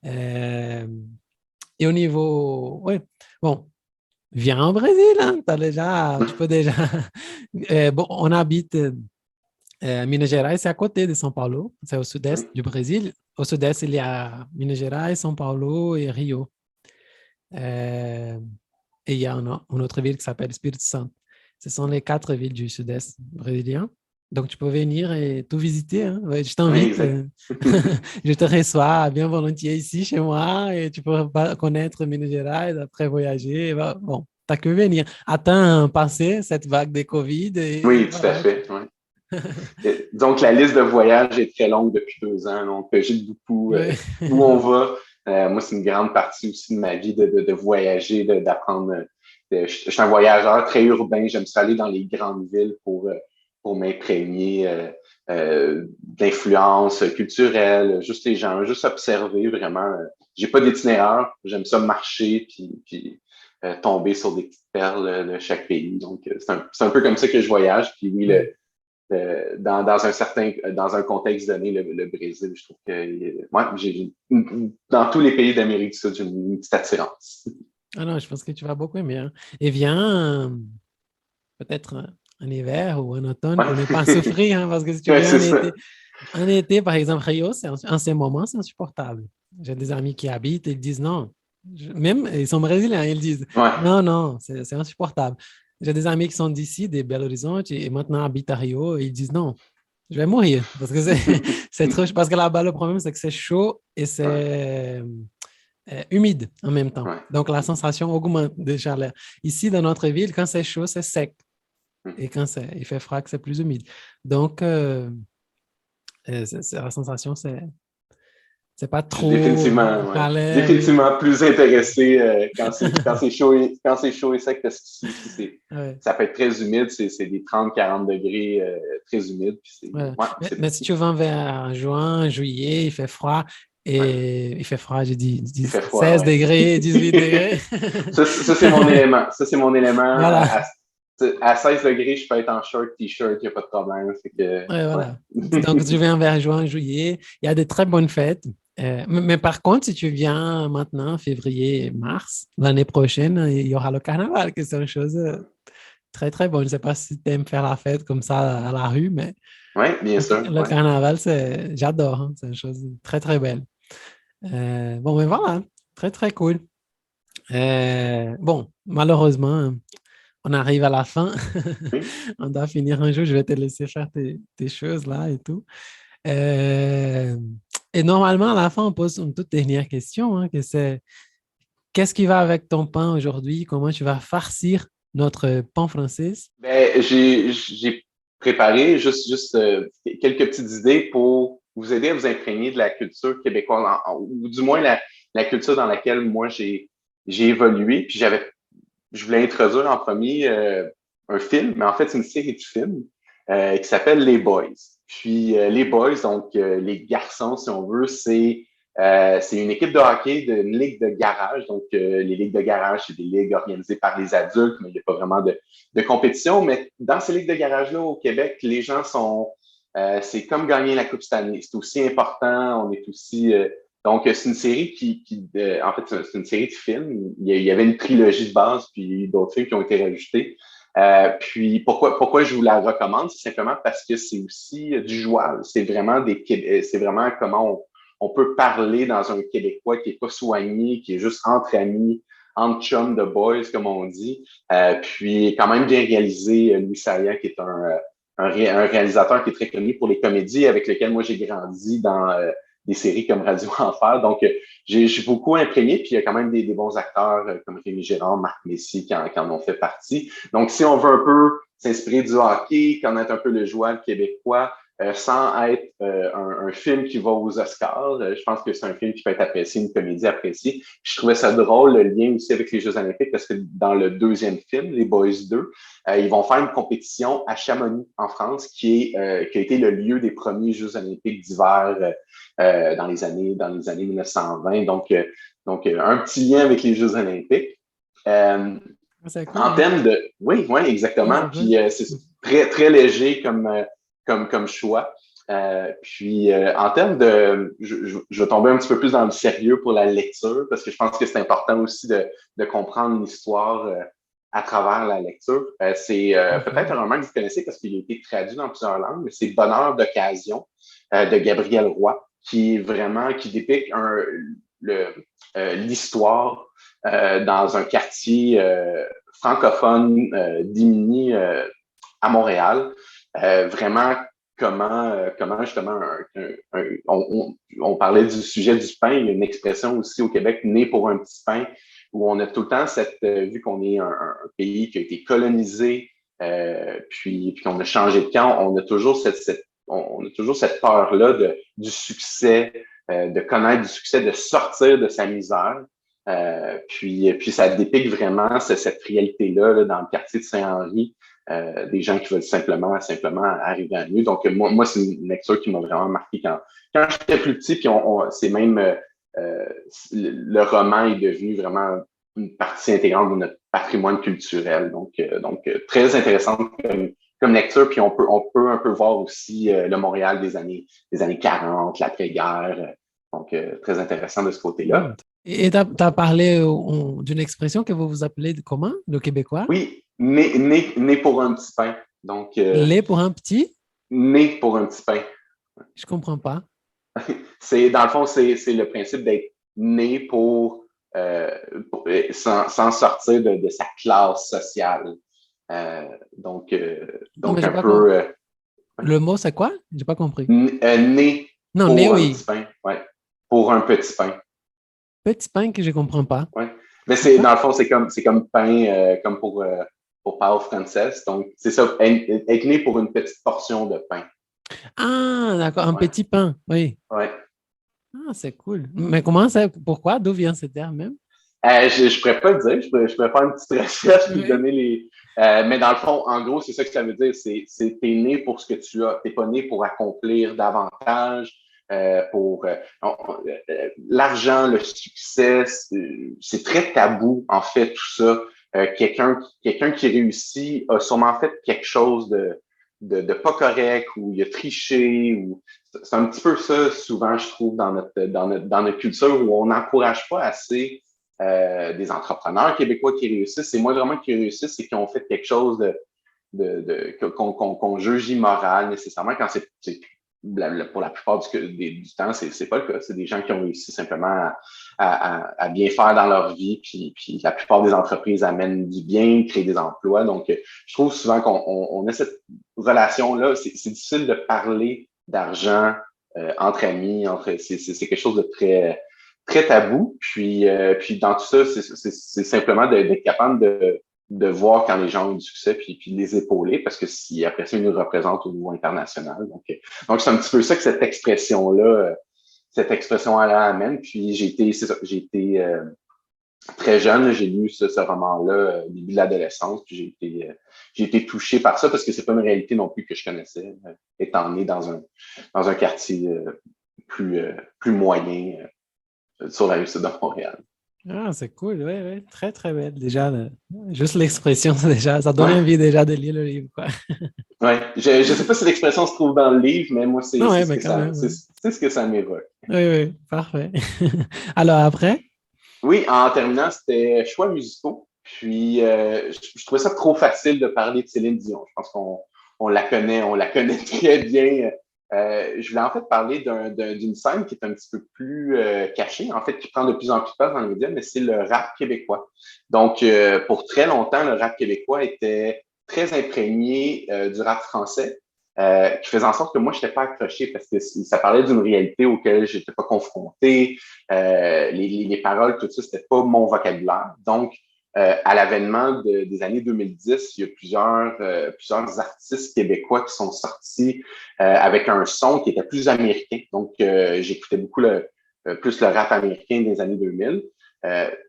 Hein. Et au niveau, oui, bon. Viens au Brésil, hein? Tu peux déjà. On habite Minas Gerais, c'est à côté de São Paulo, c'est au sud-est du Brésil. Au sud-est, il y a Minas Gerais, São Paulo et Rio. Et il y a une autre ville qui s'appelle Espírito Santo. Ce sont les 4 villes du sud-est brésilien. Donc, tu peux venir et tout visiter. Hein? Ouais, je t'invite. Je te reçois bien volontiers ici, chez moi, et tu peux connaître Minas Gerais, après voyager. Bon, tu n'as que venir. Attends, passer cette vague de COVID. Oui, tout à fait. Ouais. Donc, la liste de voyages est très longue depuis 2 ans. Donc, j'ai beaucoup où on va. Moi, c'est une grande partie aussi de ma vie de voyager, d'apprendre. Je suis un voyageur très urbain. J'aime ça aller dans les grandes villes pour m'imprégner d'influences culturelles, juste les gens, juste observer vraiment. J'ai pas d'itinéraire, j'aime ça marcher puis tomber sur des petites perles de chaque pays. Donc, c'est un peu comme ça que je voyage. Puis oui, dans un contexte donné, le Brésil, je trouve que moi, dans tous les pays d'Amérique du Sud, j'ai une petite attirance. Ah non, je pense que tu vas beaucoup aimer. Hein. Et viens peut-être en hiver ou en automne pour ne pas souffrir, hein, parce que si tu viens en été, par exemple, Rio, en ce moment, c'est insupportable. J'ai des amis qui habitent et ils disent non. Même, ils sont brésiliens, ils disent non, c'est insupportable. J'ai des amis qui sont d'ici, des Belo Horizonte, et maintenant habitent à Rio, et ils disent non, je vais mourir, parce que c'est trop chaud. Parce que là-bas, le problème, c'est que c'est chaud et c'est humide en même temps. Donc, la sensation augmente de chaleur. Ici, dans notre ville, quand c'est chaud, c'est sec. Et quand il fait froid, c'est plus humide. Donc, la sensation, c'est pas trop. Définitivement plus intéressé quand c'est chaud et sec, parce que ça peut être très humide, c'est des 30-40 degrés très humides. Mais si tu vas vers juin, juillet, il fait froid. Et il fait froid, j'ai dit 16 degrés, 18 degrés. Ça, c'est mon élément. Voilà. À 16 degrés, je peux être en short, t-shirt, il n'y a pas de problème. Voilà. Donc, tu viens vers juin, juillet. Il y a de très bonnes fêtes. Mais par contre, si tu viens maintenant, février, mars, l'année prochaine, il y aura le carnaval, qui est une chose très, très bon. Je ne sais pas si tu aimes faire la fête comme ça à la rue, mais Oui, bien sûr. le Ouais. carnaval, j'adore, hein. C'est une chose très, très belle. Bon, mais voilà, très, très cool. Bon, malheureusement, on arrive à la fin. Oui. On doit finir un jour. Je vais te laisser faire tes choses là et tout. Euh, et normalement, à la fin, on pose une toute dernière question, hein, que c'est qu'est-ce qui va avec ton pain aujourd'hui? Comment tu vas farcir notre pain français? Ben, j'ai préparé juste quelques petites idées pour vous aider à vous imprégner de la culture québécoise, ou du moins la culture dans laquelle moi j'ai évolué. Puis je voulais introduire en premier un film, mais en fait, c'est une série de films qui s'appelle Les Boys. Puis Les Boys, donc les garçons, si on veut, c'est une équipe de hockey d'une ligue de garage. Donc, les ligues de garage, c'est des ligues organisées par les adultes, mais il n'y a pas vraiment de compétition. Mais dans ces ligues de garage-là, au Québec, les gens c'est comme gagner la Coupe Stanley. C'est aussi important. On est aussi. Donc, c'est une série en fait, c'est une série de films. Il y avait une trilogie de base, puis il y a eu d'autres films qui ont été rajoutés. Puis pourquoi je vous la recommande, c'est simplement parce que c'est aussi du joual. C'est vraiment comment on peut parler dans un Québécois qui n'est pas soigné, qui est juste entre amis, entre chums de boys, comme on dit. Puis quand même bien réalisé, Louis Saillant, qui est un réalisateur qui est très connu pour les comédies, avec lequel moi j'ai grandi dans des séries comme Radio Enfer. Donc, j'ai beaucoup imprégné, puis il y a quand même des bons acteurs comme Rémi Gérard, Marc Messier qui en ont fait partie. Donc, si on veut un peu s'inspirer du hockey, connaître un peu le joueur québécois, sans être un film qui va aux Oscars. Je pense que c'est un film qui peut être apprécié, une comédie appréciée. Je trouvais ça drôle, le lien aussi avec les Jeux olympiques, parce que dans le deuxième film, Les Boys 2, ils vont faire une compétition à Chamonix, en France, qui a été le lieu des premiers Jeux olympiques d'hiver dans les années 1920. Donc, un petit lien avec les Jeux olympiques. C'est cool, En hein? termes de... Oui, oui, Ouais, exactement. c'est cool. Puis c'est très, très léger comme choix. Puis en termes de... Je vais tomber un petit peu plus dans le sérieux pour la lecture, parce que je pense que c'est important aussi de comprendre l'histoire à travers la lecture. C'est peut-être un roman que vous connaissez parce qu'il a été traduit dans plusieurs langues, mais c'est Bonheur d'occasion de Gabriel Roy, qui dépique l'histoire dans un quartier francophone d'Imini à Montréal. Vraiment comment justement on parlait du sujet du pain. Il y a une expression aussi au Québec, né pour un petit pain, où on a tout le temps vu qu'on est un pays qui a été colonisé, puis qu'on a changé de camp, on a toujours cette peur-là du succès, de connaître du succès, de sortir de sa misère. Puis ça dépique vraiment cette réalité-là là, dans le quartier de Saint-Henri, des gens qui veulent simplement arriver à mieux. Donc, moi c'est une lecture qui m'a vraiment marqué quand j'étais plus petit, puis c'est même le roman est devenu vraiment une partie intégrante de notre patrimoine culturel. Donc très intéressante comme lecture, puis on peut un peu voir aussi le Montréal des années 40, l'après-guerre. Donc, très intéressant de ce côté-là. Et tu as parlé d'une expression que vous vous appelez comment, le Québécois? Oui, né pour un petit pain. Donc, Lait pour un petit? né pour un petit pain. Je comprends pas. Dans le fond, c'est le principe d'être né sans sortir de sa classe sociale. Donc Non, mais j'ai un pas peu compris. Le mot, c'est quoi? J'ai pas compris. né Non, lait, pour un oui. petit pain. Ouais. Pour un petit pain. Petit pain que je comprends pas. Ouais. Mais Pourquoi? dans le fond, c'est comme pain, comme pour Pao Frances. Donc, c'est ça, être né pour une petite portion de pain. Ah, d'accord, un Ouais. petit pain, oui. Ouais. Ah, c'est cool. Mais comment ça, pourquoi? D'où vient ce terme même? Je pourrais pas le dire, je pourrais faire une petite recherche et Oui. donner les. Mais dans le fond, en gros, c'est ça que ça veut dire. T'es né pour ce que tu as. T'es pas né pour accomplir davantage, l'argent, le succès, c'est très tabou, en fait, tout ça. Quelqu'un qui réussit a sûrement fait quelque chose de pas correct ou il a triché ou c'est un petit peu ça, souvent, je trouve, dans notre culture où on n'encourage pas assez des entrepreneurs québécois qui réussissent. C'est moins vraiment qui réussissent, c'est qui ont fait quelque chose qu'on juge immoral nécessairement quand pour la plupart du temps, c'est pas le cas. C'est des gens qui ont réussi simplement à bien faire dans leur vie, puis la plupart des entreprises amènent du bien, créent des emplois. Donc, je trouve souvent qu'on a cette relation-là. C'est difficile de parler d'argent entre amis, c'est quelque chose de très, très tabou. Puis dans tout ça, c'est simplement d'être capable de voir quand les gens ont du succès, puis de les épauler, parce que si après ça, ils nous représentent au niveau international. Donc c'est un petit peu ça que cette expression-là amène. Puis j'ai été très jeune, j'ai lu ce roman-là au début de l'adolescence, puis j'ai été touché par ça, parce que c'est pas une réalité non plus que je connaissais, étant né dans un quartier plus moyen sur la rive sud de Montréal. Ah, c'est cool, oui, oui. Très, très belle. Déjà, juste l'expression, déjà, ça donne Ouais. envie déjà de lire le livre, quoi. Ouais. Je sais pas si l'expression se trouve dans le livre, mais moi, Non, ouais, mais quand même. c'est ce que ça m'évoque. Oui, oui, parfait. Alors après? Oui, en terminant, c'était choix musicaux. Puis, je trouvais ça trop facile de parler de Céline Dion. Je pense on la connaît très bien. Je voulais en fait parler d'une scène qui est un petit peu plus cachée, en fait, qui prend de plus en plus de place dans les médias, mais c'est le rap québécois. Donc, pour très longtemps, le rap québécois était très imprégné du rap français, qui faisait en sorte que moi, je n'étais pas accroché parce que ça parlait d'une réalité auquel je n'étais pas confronté. Les paroles, tout ça, c'était pas mon vocabulaire. Donc, à l'avènement des années 2010, il y a plusieurs artistes québécois qui sont sortis avec un son qui était plus américain. Donc, j'écoutais beaucoup plus le rap américain des années 2000.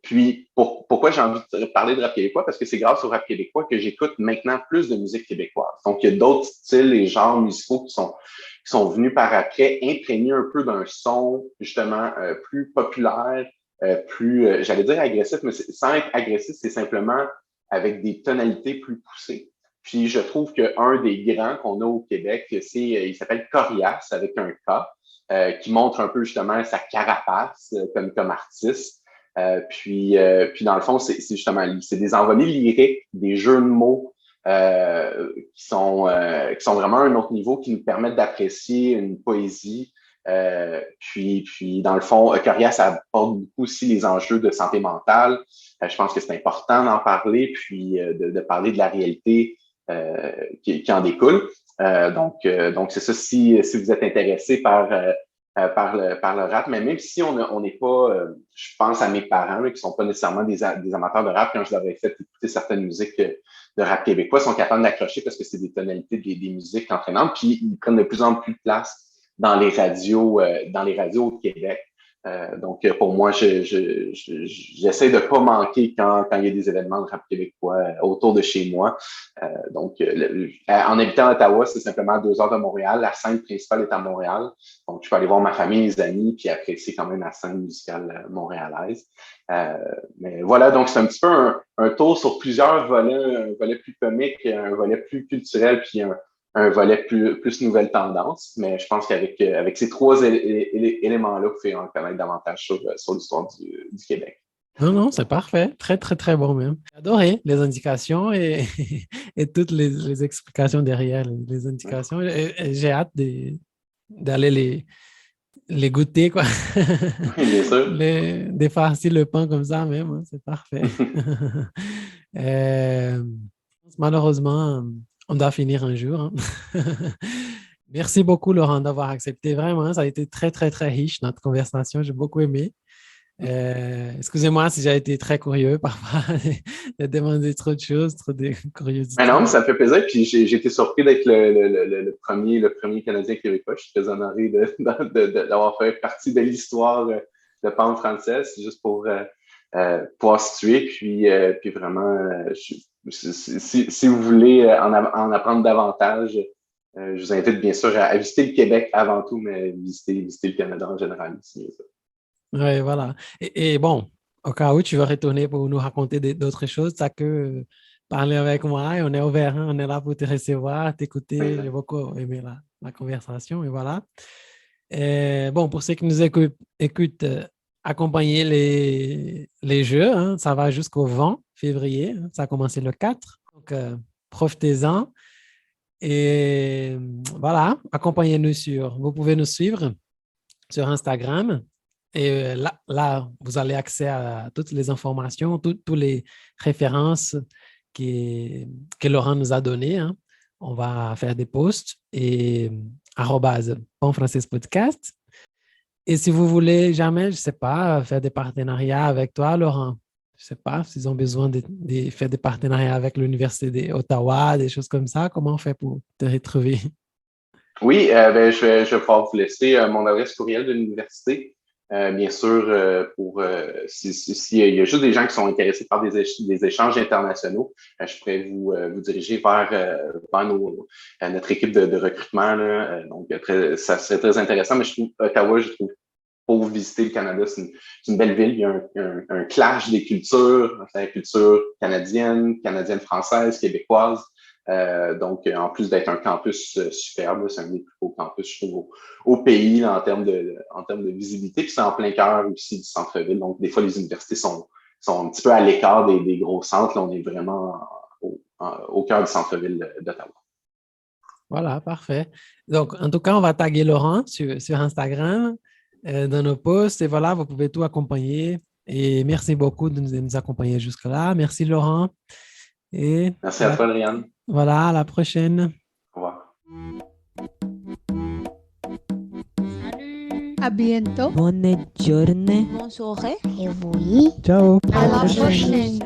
Puis, pourquoi j'ai envie de parler de rap québécois? Parce que c'est grâce au rap québécois que j'écoute maintenant plus de musique québécoise. Donc, il y a d'autres styles et genres musicaux qui sont venus par après imprégner un peu d'un son, justement, plus populaire, j'allais dire agressif, mais sans être agressif, c'est simplement avec des tonalités plus poussées. Puis, je trouve qu'un des grands qu'on a au Québec, il s'appelle Corias, avec un K, qui montre un peu, justement, sa carapace comme artiste. Puis dans le fond, c'est justement, c'est des envolées lyriques, des jeux de mots qui sont vraiment à un autre niveau, qui nous permettent d'apprécier une poésie. Puis dans le fond, Corias aborde beaucoup aussi les enjeux de santé mentale. Je pense que c'est important d'en parler, puis de parler de la réalité qui en découle. Donc c'est ça, si vous êtes intéressé par le rap, mais même si on n'est pas, je pense à mes parents là, qui sont pas nécessairement des amateurs de rap, quand je leur ai fait écouter certaines musiques de rap québécois, ils sont capables d'accrocher parce que c'est des tonalités, des musiques entraînantes, puis ils prennent de plus en plus de place dans les radios au Québec. Donc, pour moi, j'essaie de pas manquer quand il y a des événements de rap québécois autour de chez moi. Donc, en habitant à Ottawa, c'est simplement à 2 heures de Montréal. La scène principale est à Montréal. Donc, je peux aller voir ma famille, mes amis, puis apprécier quand même la scène musicale montréalaise. Mais voilà, donc c'est un petit peu un tour sur plusieurs volets, un volet plus comique, un volet plus culturel, puis un volet plus nouvelle tendance. Mais je pense qu'avec ces 3 éléments-là, vous pouvez en connaître davantage sur l'histoire du Québec. Non, non, c'est parfait. Très, très, très bon même. J'ai adoré les indications et, et toutes les explications derrière les indications. Et j'ai hâte d'aller les goûter, quoi. Oui, bien sûr. Défarcir le pain comme ça même, hein, c'est parfait. Malheureusement, on doit finir un jour. Hein. Merci beaucoup, Laurent, d'avoir accepté. Vraiment, ça a été très, très, très riche, notre conversation. J'ai beaucoup aimé. Excusez-moi si j'ai été très curieux parfois de demander trop de choses, trop de curiosité. Mais non, mais ça me fait plaisir. Puis j'ai été surpris d'être le premier Canadien québécois. Je suis très honoré d'avoir fait partie de l'histoire de Pan française, juste pour pouvoir situer. Puis vraiment, si vous voulez en apprendre davantage, je vous invite bien sûr à visiter le Québec avant tout, mais visiter le Canada en général. Oui, voilà. Et bon, au cas où tu veux retourner pour nous raconter d'autres choses, tu as que parler avec moi et on est ouvert, hein, on est là pour te recevoir, t'écouter. J'ai beaucoup aimé la conversation et voilà. Et bon, pour ceux qui nous écoutent, accompagner les jeux. Hein. Ça va jusqu'au 20 février. Hein. Ça a commencé le 4. Donc, profitez-en. Et voilà, accompagnez-nous vous pouvez nous suivre sur Instagram. Et là, vous avez accès à toutes les informations, toutes les références que Laurent nous a données. Hein. On va faire des posts et @bonfrançaispodcast. Et si vous voulez jamais, je ne sais pas, faire des partenariats avec toi, Laurent, je ne sais pas s'ils ont besoin de faire des partenariats avec l'Université d'Ottawa, des choses comme ça, comment on fait pour te retrouver? Oui, je vais pouvoir vous laisser mon adresse courriel de l'université. Bien sûr, s'il y a juste des gens qui sont intéressés par des échanges internationaux, je pourrais vous diriger vers notre équipe de recrutement. Là. Donc, ça serait très intéressant, mais je trouve Ottawa, pour visiter le Canada, c'est une belle ville. Il y a un clash des cultures, la culture canadienne-française, québécoise. Donc, en plus d'être un campus superbe, c'est un des plus beaux campus, je trouve, au pays là, en termes de visibilité. Puis c'est en plein cœur aussi du centre-ville. Donc, des fois, les universités sont un petit peu à l'écart des gros centres. Là, on est vraiment au cœur du centre-ville d'Ottawa. Voilà, parfait. Donc, en tout cas, on va taguer Laurent sur Instagram dans nos posts. Et voilà, vous pouvez tout accompagner. Et merci beaucoup de nous accompagner jusque-là. Merci, Laurent. Et merci à toi, Adriane. Voilà, à la prochaine. Au revoir. Salut. À bientôt. Bonne journée. Bonne soirée. Et oui. Ciao. À la prochaine.